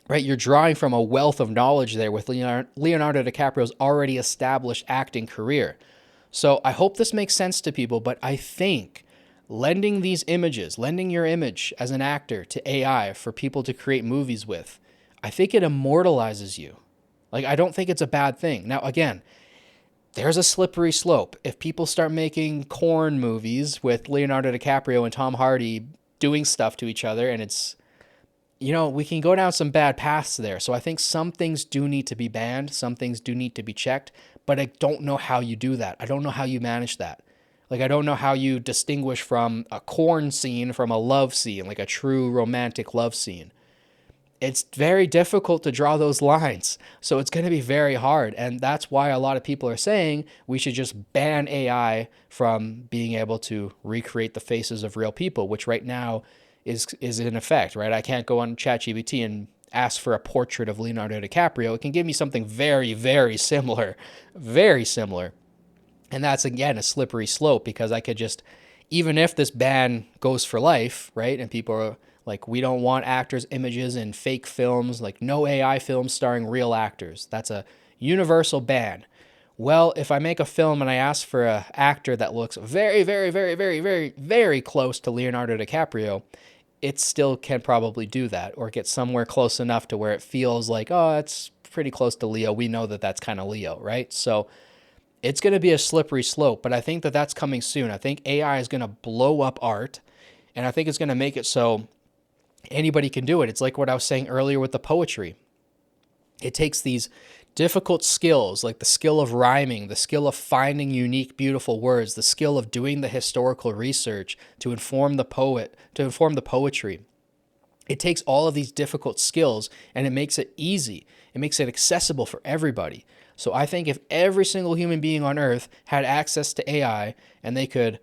right? You're drawing from a wealth of knowledge there with Leonardo DiCaprio's already established acting career. So I hope this makes sense to people, but I think lending your image as an actor to AI for people to create movies with, I think it immortalizes you. Like, I don't think it's a bad thing. Now, again, there's a slippery slope. If people start making corn movies with Leonardo DiCaprio and Tom Hardy doing stuff to each other, and it's, we can go down some bad paths there. So I think some things do need to be banned. Some things do need to be checked, but I don't know how you do that. I don't know how you manage that. Like, I don't know how you distinguish from a corn scene from a love scene, like a true romantic love scene. It's very difficult to draw those lines. So it's going to be very hard. And that's why a lot of people are saying we should just ban AI from being able to recreate the faces of real people, which right now is in effect, right? I can't go on ChatGPT and ask for a portrait of Leonardo DiCaprio. It can give me something very, very similar, very similar. And that's, again, a slippery slope, because I could just, even if this ban goes for life, right? And people are like, we don't want actors' images in fake films, like no AI films starring real actors. That's a universal ban. Well, if I make a film and I ask for an actor that looks very, very, very, very, very, very close to Leonardo DiCaprio, it still can probably do that, or get somewhere close enough to where it feels like, oh, it's pretty close to Leo. We know that that's kind of Leo, right? So it's going to be a slippery slope, but I think that that's coming soon. I think AI is going to blow up art, and I think it's going to make it so anybody can do it. It's like what I was saying earlier with the poetry. It takes these difficult skills, like the skill of rhyming, the skill of finding unique, beautiful words, the skill of doing the historical research to inform the poetry. It takes all of these difficult skills and it makes it easy. It makes it accessible for everybody. So I think if every single human being on earth had access to AI, and they could,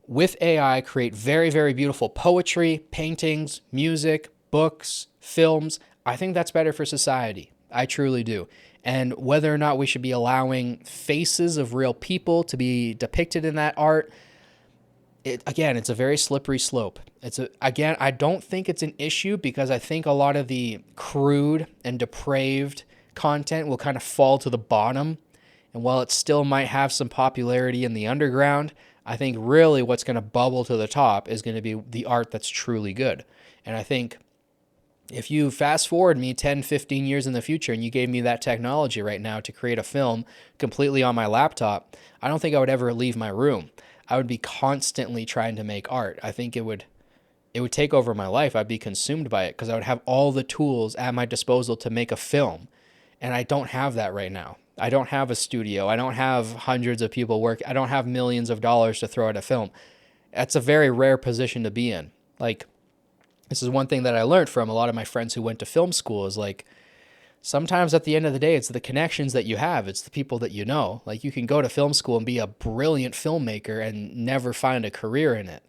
with AI, create very, very beautiful poetry, paintings, music, books, films, I think that's better for society. I truly do. And whether or not we should be allowing faces of real people to be depicted in that art, it's a very slippery slope. I don't think it's an issue, because I think a lot of the crude and depraved content will kind of fall to the bottom. And while it still might have some popularity in the underground, I think really what's going to bubble to the top is going to be the art that's truly good. And I think if you fast forward me 10, 15 years in the future and you gave me that technology right now to create a film completely on my laptop, I don't think I would ever leave my room. I would be constantly trying to make art. I think it would take over my life. I'd be consumed by it, because I would have all the tools at my disposal to make a film. And I don't have that right now. I don't have a studio. I don't have hundreds of people work. I don't have millions of dollars to throw at a film. That's a very rare position to be in. Like, this is one thing that I learned from a lot of my friends who went to film school, is like, sometimes at the end of the day, it's the connections that you have. It's the people that you know. Like, you can go to film school and be a brilliant filmmaker and never find a career in it.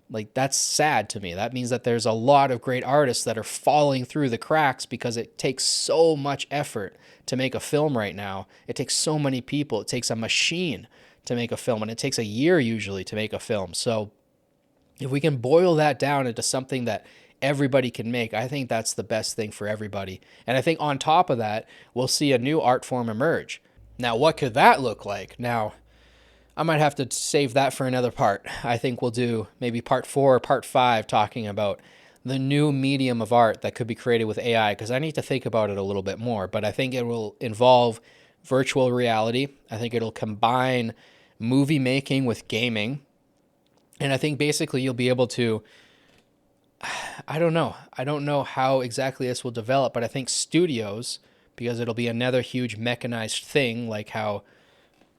Like, that's sad to me. That means that there's a lot of great artists that are falling through the cracks because it takes so much effort to make a film right now. It takes so many people. It takes a machine to make a film, and it takes a year usually to make a film. So if we can boil that down into something that everybody can make, I think that's the best thing for everybody. And I think on top of that, we'll see a new art form emerge. Now, what could that look like? Now, I might have to save that for another part. I think we'll do maybe part 4 or part 5 talking about the new medium of art that could be created with AI, because I need to think about it a little bit more. But I think it will involve virtual reality. I think it'll combine movie making with gaming. And I think basically you'll be able to, I don't know. I don't know how exactly this will develop, but I think studios, because it'll be another huge mechanized thing, like how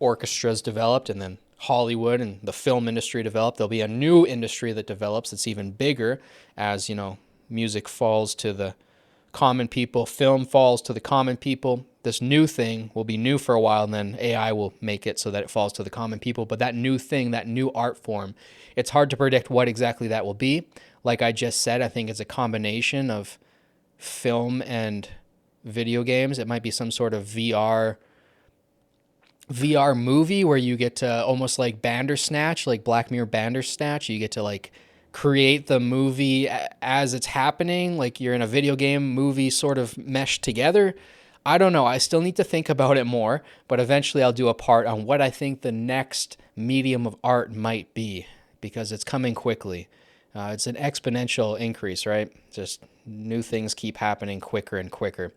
orchestras developed and then Hollywood and the film industry developed. There'll be a new industry that develops that's even bigger as, music falls to the common people, film falls to the common people. This new thing will be new for a while, and then AI will make it so that it falls to the common people. But that new thing, that new art form, it's hard to predict what exactly that will be. Like I just said, I think it's a combination of film and video games. It might be some sort of VR movie where you get to almost like Bandersnatch, like Black Mirror Bandersnatch. You get to like create the movie as it's happening, like you're in a video game movie sort of meshed together. I don't know. I still need to think about it more, but eventually I'll do a part on what I think the next medium of art might be, because it's coming quickly. It's an exponential increase, right? Just new things keep happening quicker and quicker.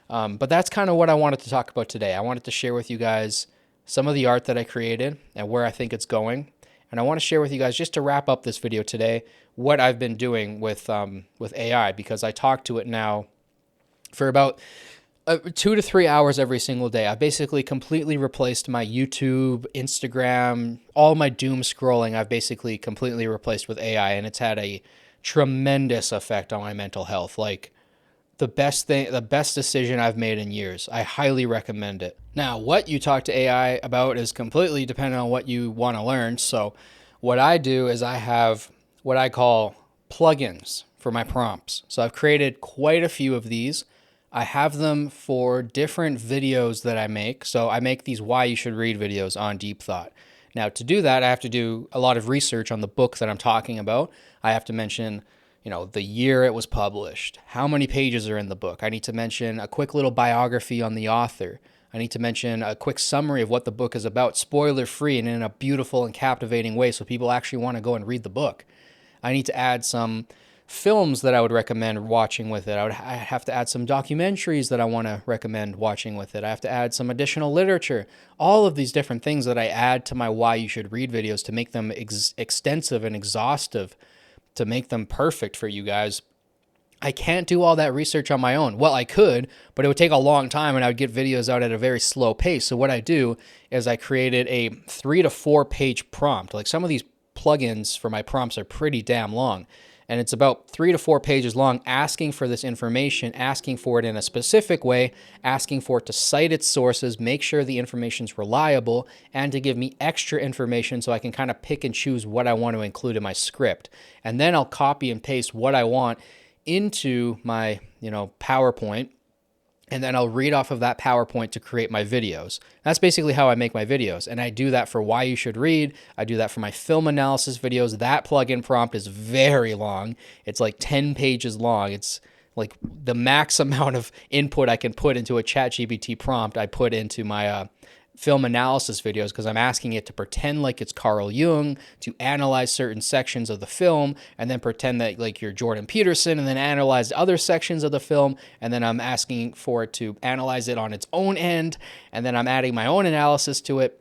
But that's kind of what I wanted to talk about today. I wanted to share with you guys some of the art that I created and where I think it's going. And I want to share with you guys, just to wrap up this video today, what I've been doing with AI, because I talk to it now for about 2 to 3 hours every single day. I've basically completely replaced my YouTube, Instagram, all my doom scrolling. I've basically completely replaced with AI, and it's had a tremendous effect on my mental health. Like the best decision I've made in years. I highly recommend it. Now, what you talk to AI about is completely dependent on what you want to learn. So what I do is I have what I call plugins for my prompts. So I've created quite a few of these. I have them for different videos that I make. So I make these why you should read videos on Deep Thought. Now, to do that, I have to do a lot of research on the book that I'm talking about. I have to mention, the year it was published, how many pages are in the book. I need to mention a quick little biography on the author. I need to mention a quick summary of what the book is about, spoiler-free and in a beautiful and captivating way so people actually want to go and read the book. I need to add some films that I would recommend watching with it. I have to add some documentaries that I want to recommend watching with it. I have to add some additional literature. All of these different things that I add to my why you should read videos to make them extensive and exhaustive, to make them perfect for you guys. I can't do all that research on my own. Well, I could, but it would take a long time and I would get videos out at a very slow pace. So what I do is I created a 3 to 4 page prompt. Like some of these plugins for my prompts are pretty damn long. And it's about 3 to 4 pages long, asking for this information, asking for it in a specific way, asking for it to cite its sources, make sure the information's reliable, and to give me extra information so I can kind of pick and choose what I want to include in my script. And then I'll copy and paste what I want into my, PowerPoint, and then I'll read off of that PowerPoint to create my videos. That's basically how I make my videos. And I do that for why you should read. I do that for my film analysis videos. That plugin prompt is very long. It's like 10 pages long. It's like the max amount of input I can put into a ChatGPT prompt I put into my film analysis videos, because I'm asking it to pretend like it's Carl Jung, to analyze certain sections of the film, and then pretend that like you're Jordan Peterson, and then analyze other sections of the film, and then I'm asking for it to analyze it on its own end, and then I'm adding my own analysis to it.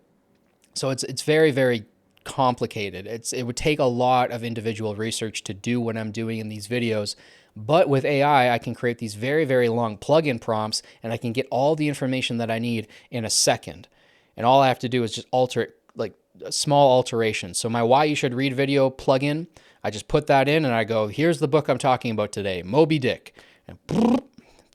So it's very, very complicated. It would take a lot of individual research to do what I'm doing in these videos. But with AI, I can create these very, very long plugin prompts, and I can get all the information that I need in a second. And all I have to do is just alter it, like a small alteration. So my why you should read video plugin, I just put that in and I go, here's the book I'm talking about today, Moby Dick. And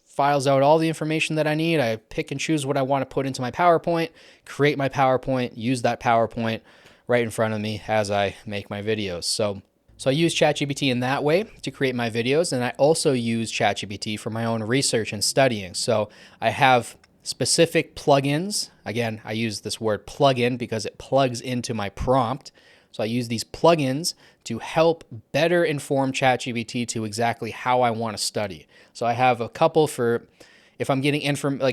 files out all the information that I need. I pick and choose what I want to put into my PowerPoint, create my PowerPoint, use that PowerPoint right in front of me as I make my videos. So I use ChatGPT in that way to create my videos. And I also use ChatGPT for my own research and studying. So I have specific plugins. Again, I use this word plugin because it plugs into my prompt. So I use these plugins to help better inform ChatGPT to exactly how I want to study. So I have a couple for if I'm getting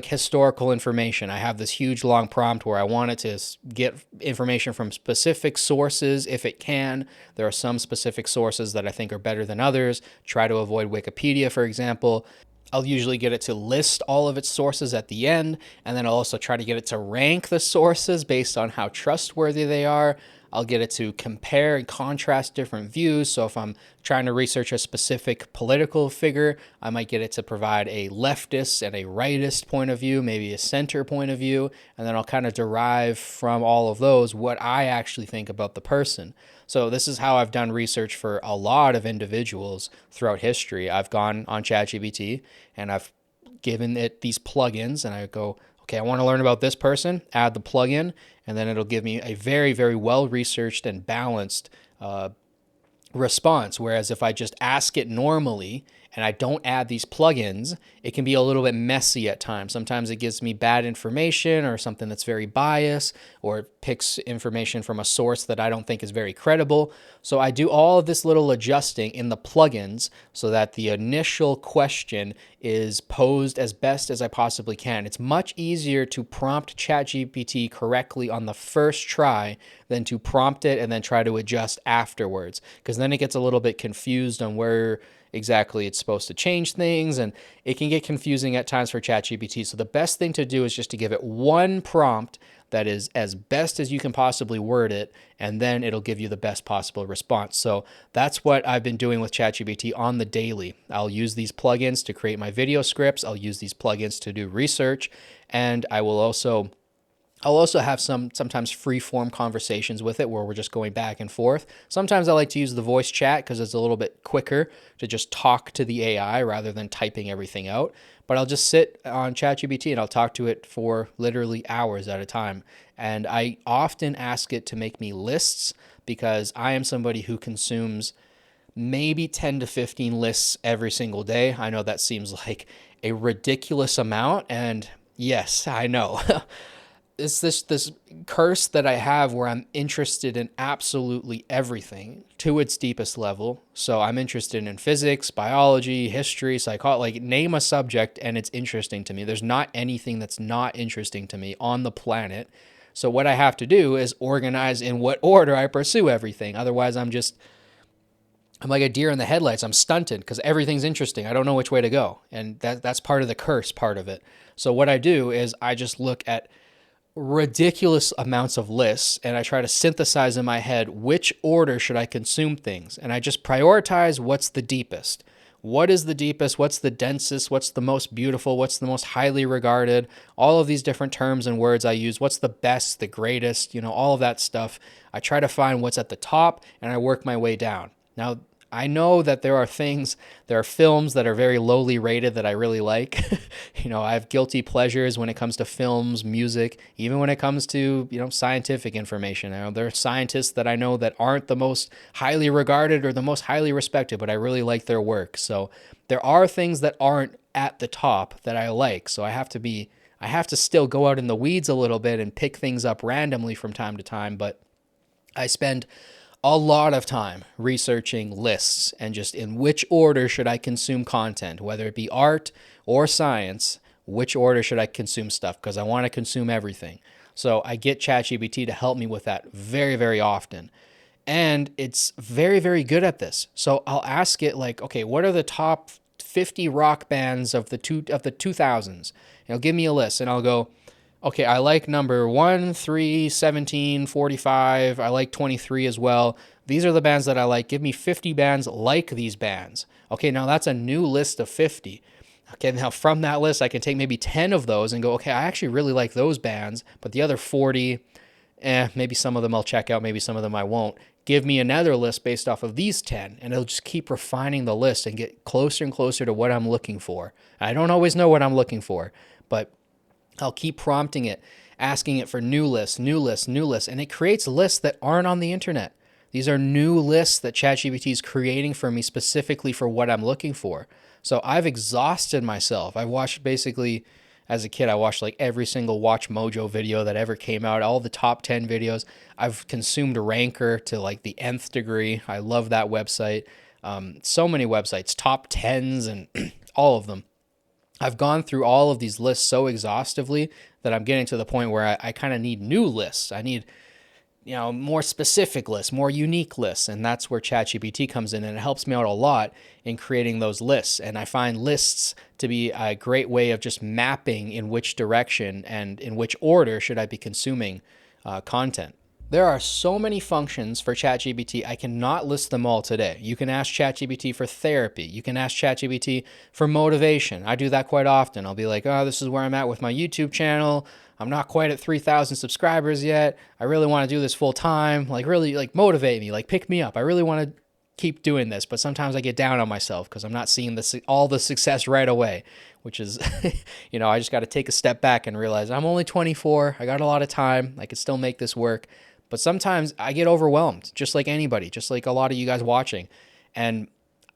historical information. I have this huge long prompt where I want it to get information from specific sources if it can. There are some specific sources that I think are better than others. Try to avoid Wikipedia, for example. I'll usually get it to list all of its sources at the end, and then I'll also try to get it to rank the sources based on how trustworthy they are. I'll get it to compare and contrast different views. So if I'm trying to research a specific political figure, I might get it to provide a leftist and a rightist point of view, maybe a center point of view, and then I'll kind of derive from all of those what I actually think about the person. So this is how I've done research for a lot of individuals throughout history. I've gone on ChatGPT and I've given it these plugins and I go, okay, I want to learn about this person, add the plugin, and then it'll give me a very, very well-researched and balanced response. Whereas if I just ask it normally and I don't add these plugins, it can be a little bit messy at times. Sometimes it gives me bad information or something that's very biased, or it picks information from a source that I don't think is very credible. So I do all of this little adjusting in the plugins so that the initial question is posed as best as I possibly can. It's much easier to prompt ChatGPT correctly on the first try than to prompt it and then try to adjust afterwards, because then it gets a little bit confused on where exactly it's supposed to change things, and it can get confusing at times for ChatGPT. So the best thing to do is just to give it one prompt that is as best as you can possibly word it, and then it'll give you the best possible response. So that's what I've been doing with ChatGPT on the daily. I'll use these plugins to create my video scripts. I'll use these plugins to do research, and I'll also have sometimes free form conversations with it where we're just going back and forth. Sometimes I like to use the voice chat because it's a little bit quicker to just talk to the AI rather than typing everything out. But I'll just sit on ChatGPT and I'll talk to it for literally hours at a time. And I often ask it to make me lists because I am somebody who consumes maybe 10 to 15 lists every single day. I know that seems like a ridiculous amount, and yes, I know. It's this curse that I have where I'm interested in absolutely everything to its deepest level. So I'm interested in physics, biology, history, psychology, like name a subject and it's interesting to me. There's not anything that's not interesting to me on the planet. So what I have to do is organize in what order I pursue everything. Otherwise, I'm like a deer in the headlights. I'm stunted because everything's interesting. I don't know which way to go. And that's part of the curse part of it. So what I do is I just look at ridiculous amounts of lists and I try to synthesize in my head which order should I consume things, and I just prioritize what's the deepest. What is the deepest? What's the densest? What's the most beautiful? What's the most highly regarded? All of these different terms and words I use. What's the best, the greatest, all of that stuff. I try to find what's at the top and I work my way down. Now, I know that there are films that are very lowly rated that I really like. I have guilty pleasures when it comes to films, music, even when it comes to, scientific information. There are scientists that I know that aren't the most highly regarded or the most highly respected, but I really like their work. So there are things that aren't at the top that I like. So I have to still go out in the weeds a little bit and pick things up randomly from time to time, but I spend a lot of time researching lists and just in which order should I consume content, whether it be art or science, which order should I consume stuff, because I want to consume everything. So I get ChatGPT to help me with that very, very often. And it's very, very good at this. So I'll ask it like, okay, what are the top 50 rock bands of the 2000s? And it'll give me a list and I'll go, okay, I like number 1, 3, 17, 45. I like 23 as well. These are the bands that I like. Give me 50 bands like these bands. Okay, now that's a new list of 50. Okay, now from that list, I can take maybe 10 of those and go, okay, I actually really like those bands, but the other 40, maybe some of them I'll check out, maybe some of them I won't. Give me another list based off of these 10, and it'll just keep refining the list and get closer and closer to what I'm looking for. I don't always know what I'm looking for, but I'll keep prompting it, asking it for new lists, and it creates lists that aren't on the internet. These are new lists that ChatGPT is creating for me specifically for what I'm looking for. So I've exhausted myself. I watched basically, as a kid, I watched like every single Watch Mojo video that ever came out, all the top 10 videos. I've consumed Ranker to like the nth degree. I love that website. So many websites, top 10s and all of them. I've gone through all of these lists so exhaustively that I'm getting to the point where I kind of need new lists. I need, more specific lists, more unique lists. And that's where ChatGPT comes in, and it helps me out a lot in creating those lists. And I find lists to be a great way of just mapping in which direction and in which order should I be consuming content. There are so many functions for ChatGPT, I cannot list them all today. You can ask ChatGPT for therapy. You can ask ChatGPT for motivation. I do that quite often. I'll be like, oh, this is where I'm at with my YouTube channel. I'm not quite at 3,000 subscribers yet. I really want to do this full time. Like, really, like, motivate me. Like, pick me up. I really want to keep doing this. But sometimes I get down on myself because I'm not seeing all the success right away, which is, I just got to take a step back and realize I'm only 24. I got a lot of time. I can still make this work. But sometimes I get overwhelmed, just like anybody, just like a lot of you guys watching. And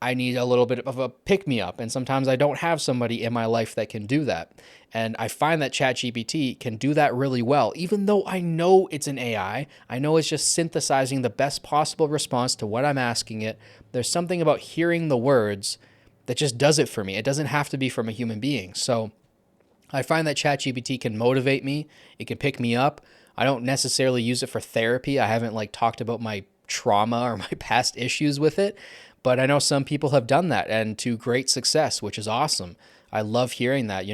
I need a little bit of a pick me up. And sometimes I don't have somebody in my life that can do that. And I find that ChatGPT can do that really well, even though I know it's an AI. I know it's just synthesizing the best possible response to what I'm asking it. There's something about hearing the words that just does it for me. It doesn't have to be from a human being. So I find that ChatGPT can motivate me. It can pick me up. I don't necessarily use it for therapy. I haven't like talked about my trauma or my past issues with it, but I know some people have done that and to great success, which is awesome. I love hearing that.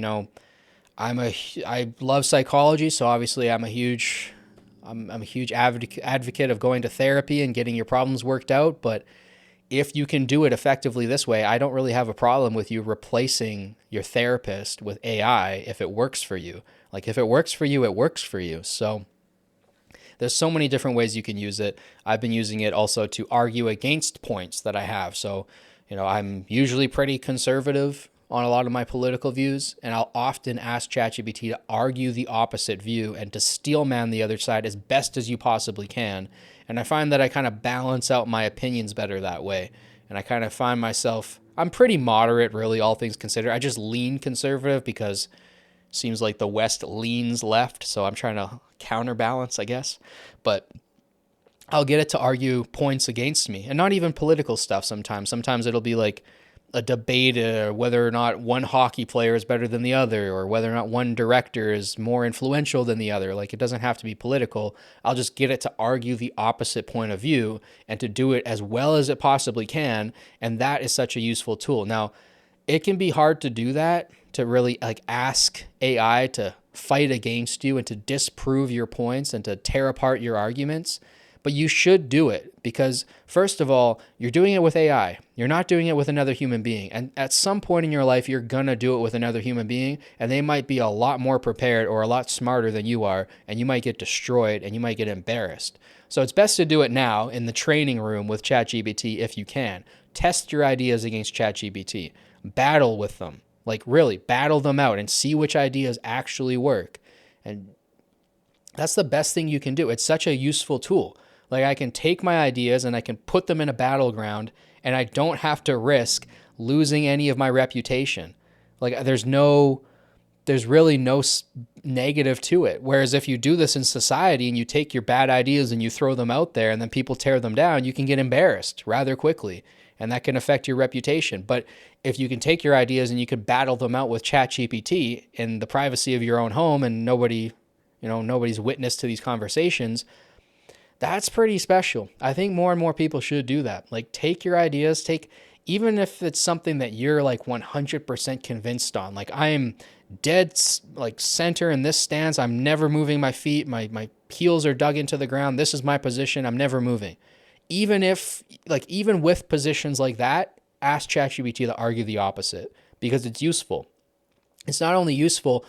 I love psychology, so obviously I'm a huge advocate of going to therapy and getting your problems worked out, but if you can do it effectively this way, I don't really have a problem with you replacing your therapist with AI if it works for you. Like if it works for you, it works for you. So there's so many different ways you can use it. I've been using it also to argue against points that I have. So, I'm usually pretty conservative on a lot of my political views, and I'll often ask ChatGPT to argue the opposite view and to steelman the other side as best as you possibly can. And I find that I kind of balance out my opinions better that way. And I kind of find myself, I'm pretty moderate, really, all things considered. I just lean conservative because it seems like the West leans left. So I'm trying to counterbalance, I guess. But I'll get it to argue points against me, and not even political stuff sometimes. Sometimes it'll be like a debate whether or not one hockey player is better than the other, or whether or not one director is more influential than the other. Like, it doesn't have to be political. I'll just get it to argue the opposite point of view and to do it as well as it possibly can. And that is such a useful tool. Now, it can be hard to do that, to really like ask AI to fight against you and to disprove your points and to tear apart your arguments. But you should do it because, first of all, you're doing it with AI. You're not doing it with another human being. And at some point in your life, you're going to do it with another human being, and they might be a lot more prepared or a lot smarter than you are, and you might get destroyed and you might get embarrassed. So it's best to do it now in the training room with ChatGPT if you can. Test your ideas against ChatGPT. Battle with them. Like, really, battle them out and see which ideas actually work. And that's the best thing you can do. It's such a useful tool. Like, I can take my ideas and I can put them in a battleground, and I don't have to risk losing any of my reputation. Like, there's really no negative to it. Whereas if you do this in society and you take your bad ideas and you throw them out there and then people tear them down, you can get embarrassed rather quickly, and that can affect your reputation. But if you can take your ideas and you can battle them out with ChatGPT in the privacy of your own home and nobody's witness to these conversations, that's pretty special. I think more and more people should do that. Like, take your ideas, even if it's something that you're like 100% convinced on. Like, I am dead like center in this stance. I'm never moving my feet. My heels are dug into the ground. This is my position. I'm never moving. Even with positions like that, ask ChatGPT to argue the opposite because it's useful. It's not only useful,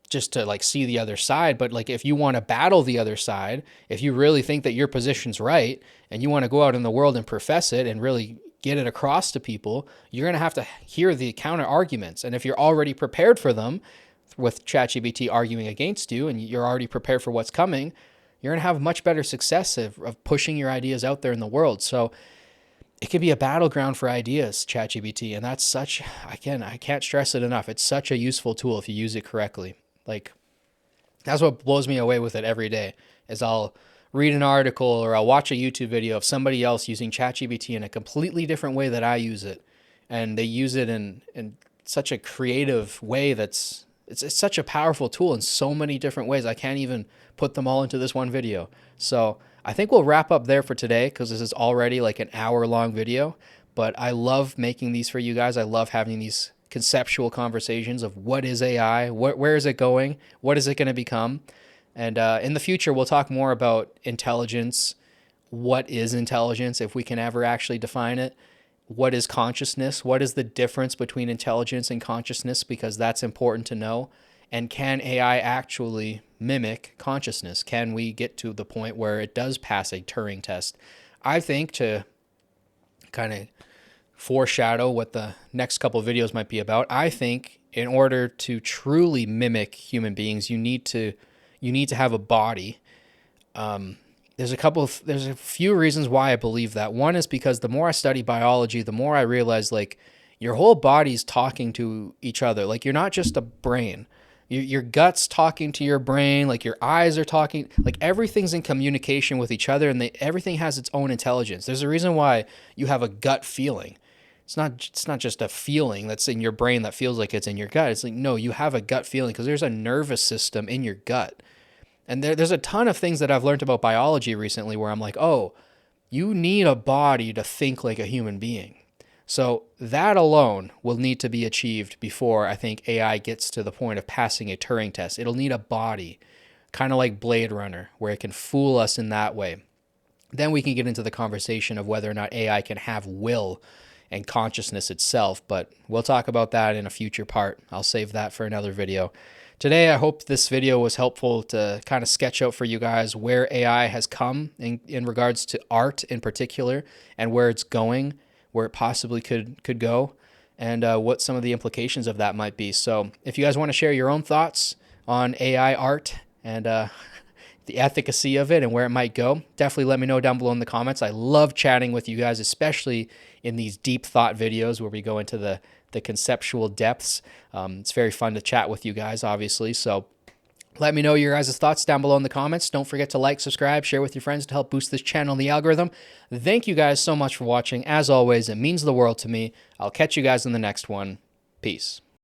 just to like see the other side, but like if you want to battle the other side, if you really think that your position's right and you want to go out in the world and profess it and really get it across to people, you're going to have to hear the counter arguments. And if you're already prepared for them with ChatGPT arguing against you and you're already prepared for what's coming, you're going to have much better success of pushing your ideas out there in the world. So it could be a battleground for ideas, ChatGPT. And that's I can't stress it enough. It's such a useful tool if you use it correctly. Like, that's what blows me away with it every day is I'll read an article or I'll watch a YouTube video of somebody else using ChatGPT in a completely different way that I use it. And they use it in such a creative way it's such a powerful tool in so many different ways. I can't even put them all into this one video. So I think we'll wrap up there for today because this is already like an hour-long video. But I love making these for you guys. I love having these conceptual conversations of what is AI, where is it going, what is it going to become, and in the future we'll talk more about intelligence. What is intelligence, if we can ever actually define it? What is consciousness? What is the difference between intelligence and consciousness? Because that's important to know. And can AI actually mimic consciousness? Can we get to the point where it does pass a Turing test? I think, to kind of foreshadow what the next couple of videos might be about, I think in order to truly mimic human beings, you need to have a body There's a few reasons why I believe that. One is because the more I study biology, the more I realize like your whole body's talking to each other. Like you're not just a brain. Your gut's talking to your brain, like your eyes are talking, like everything's in communication with each other, and everything has its own intelligence. There's a reason why you have a gut feeling. It's not just a feeling that's in your brain that feels like it's in your gut. It's like, no, you have a gut feeling because there's a nervous system in your gut. And there's a ton of things that I've learned about biology recently where I'm like, oh, you need a body to think like a human being. So that alone will need to be achieved before I think AI gets to the point of passing a Turing test. It'll need a body, kind of like Blade Runner, where it can fool us in that way. Then we can get into the conversation of whether or not AI can have will and consciousness itself, but we'll talk about that in a future part. I'll save that for another video. Today, I hope this video was helpful to kind of sketch out for you guys where AI has come in regards to art in particular, and where it's going, where it possibly could go, and what some of the implications of that might be. So if you guys want to share your own thoughts on AI art and the efficacy of it and where it might go, definitely let me know down below in the comments. I love chatting with you guys, especially in these deep thought videos where we go into the conceptual depths. It's very fun to chat with you guys, obviously. So let me know your guys' thoughts down below in the comments. Don't forget to like, subscribe, share with your friends to help boost this channel and the algorithm. Thank you guys so much for watching. As always, it means the world to me. I'll catch you guys in the next one. Peace.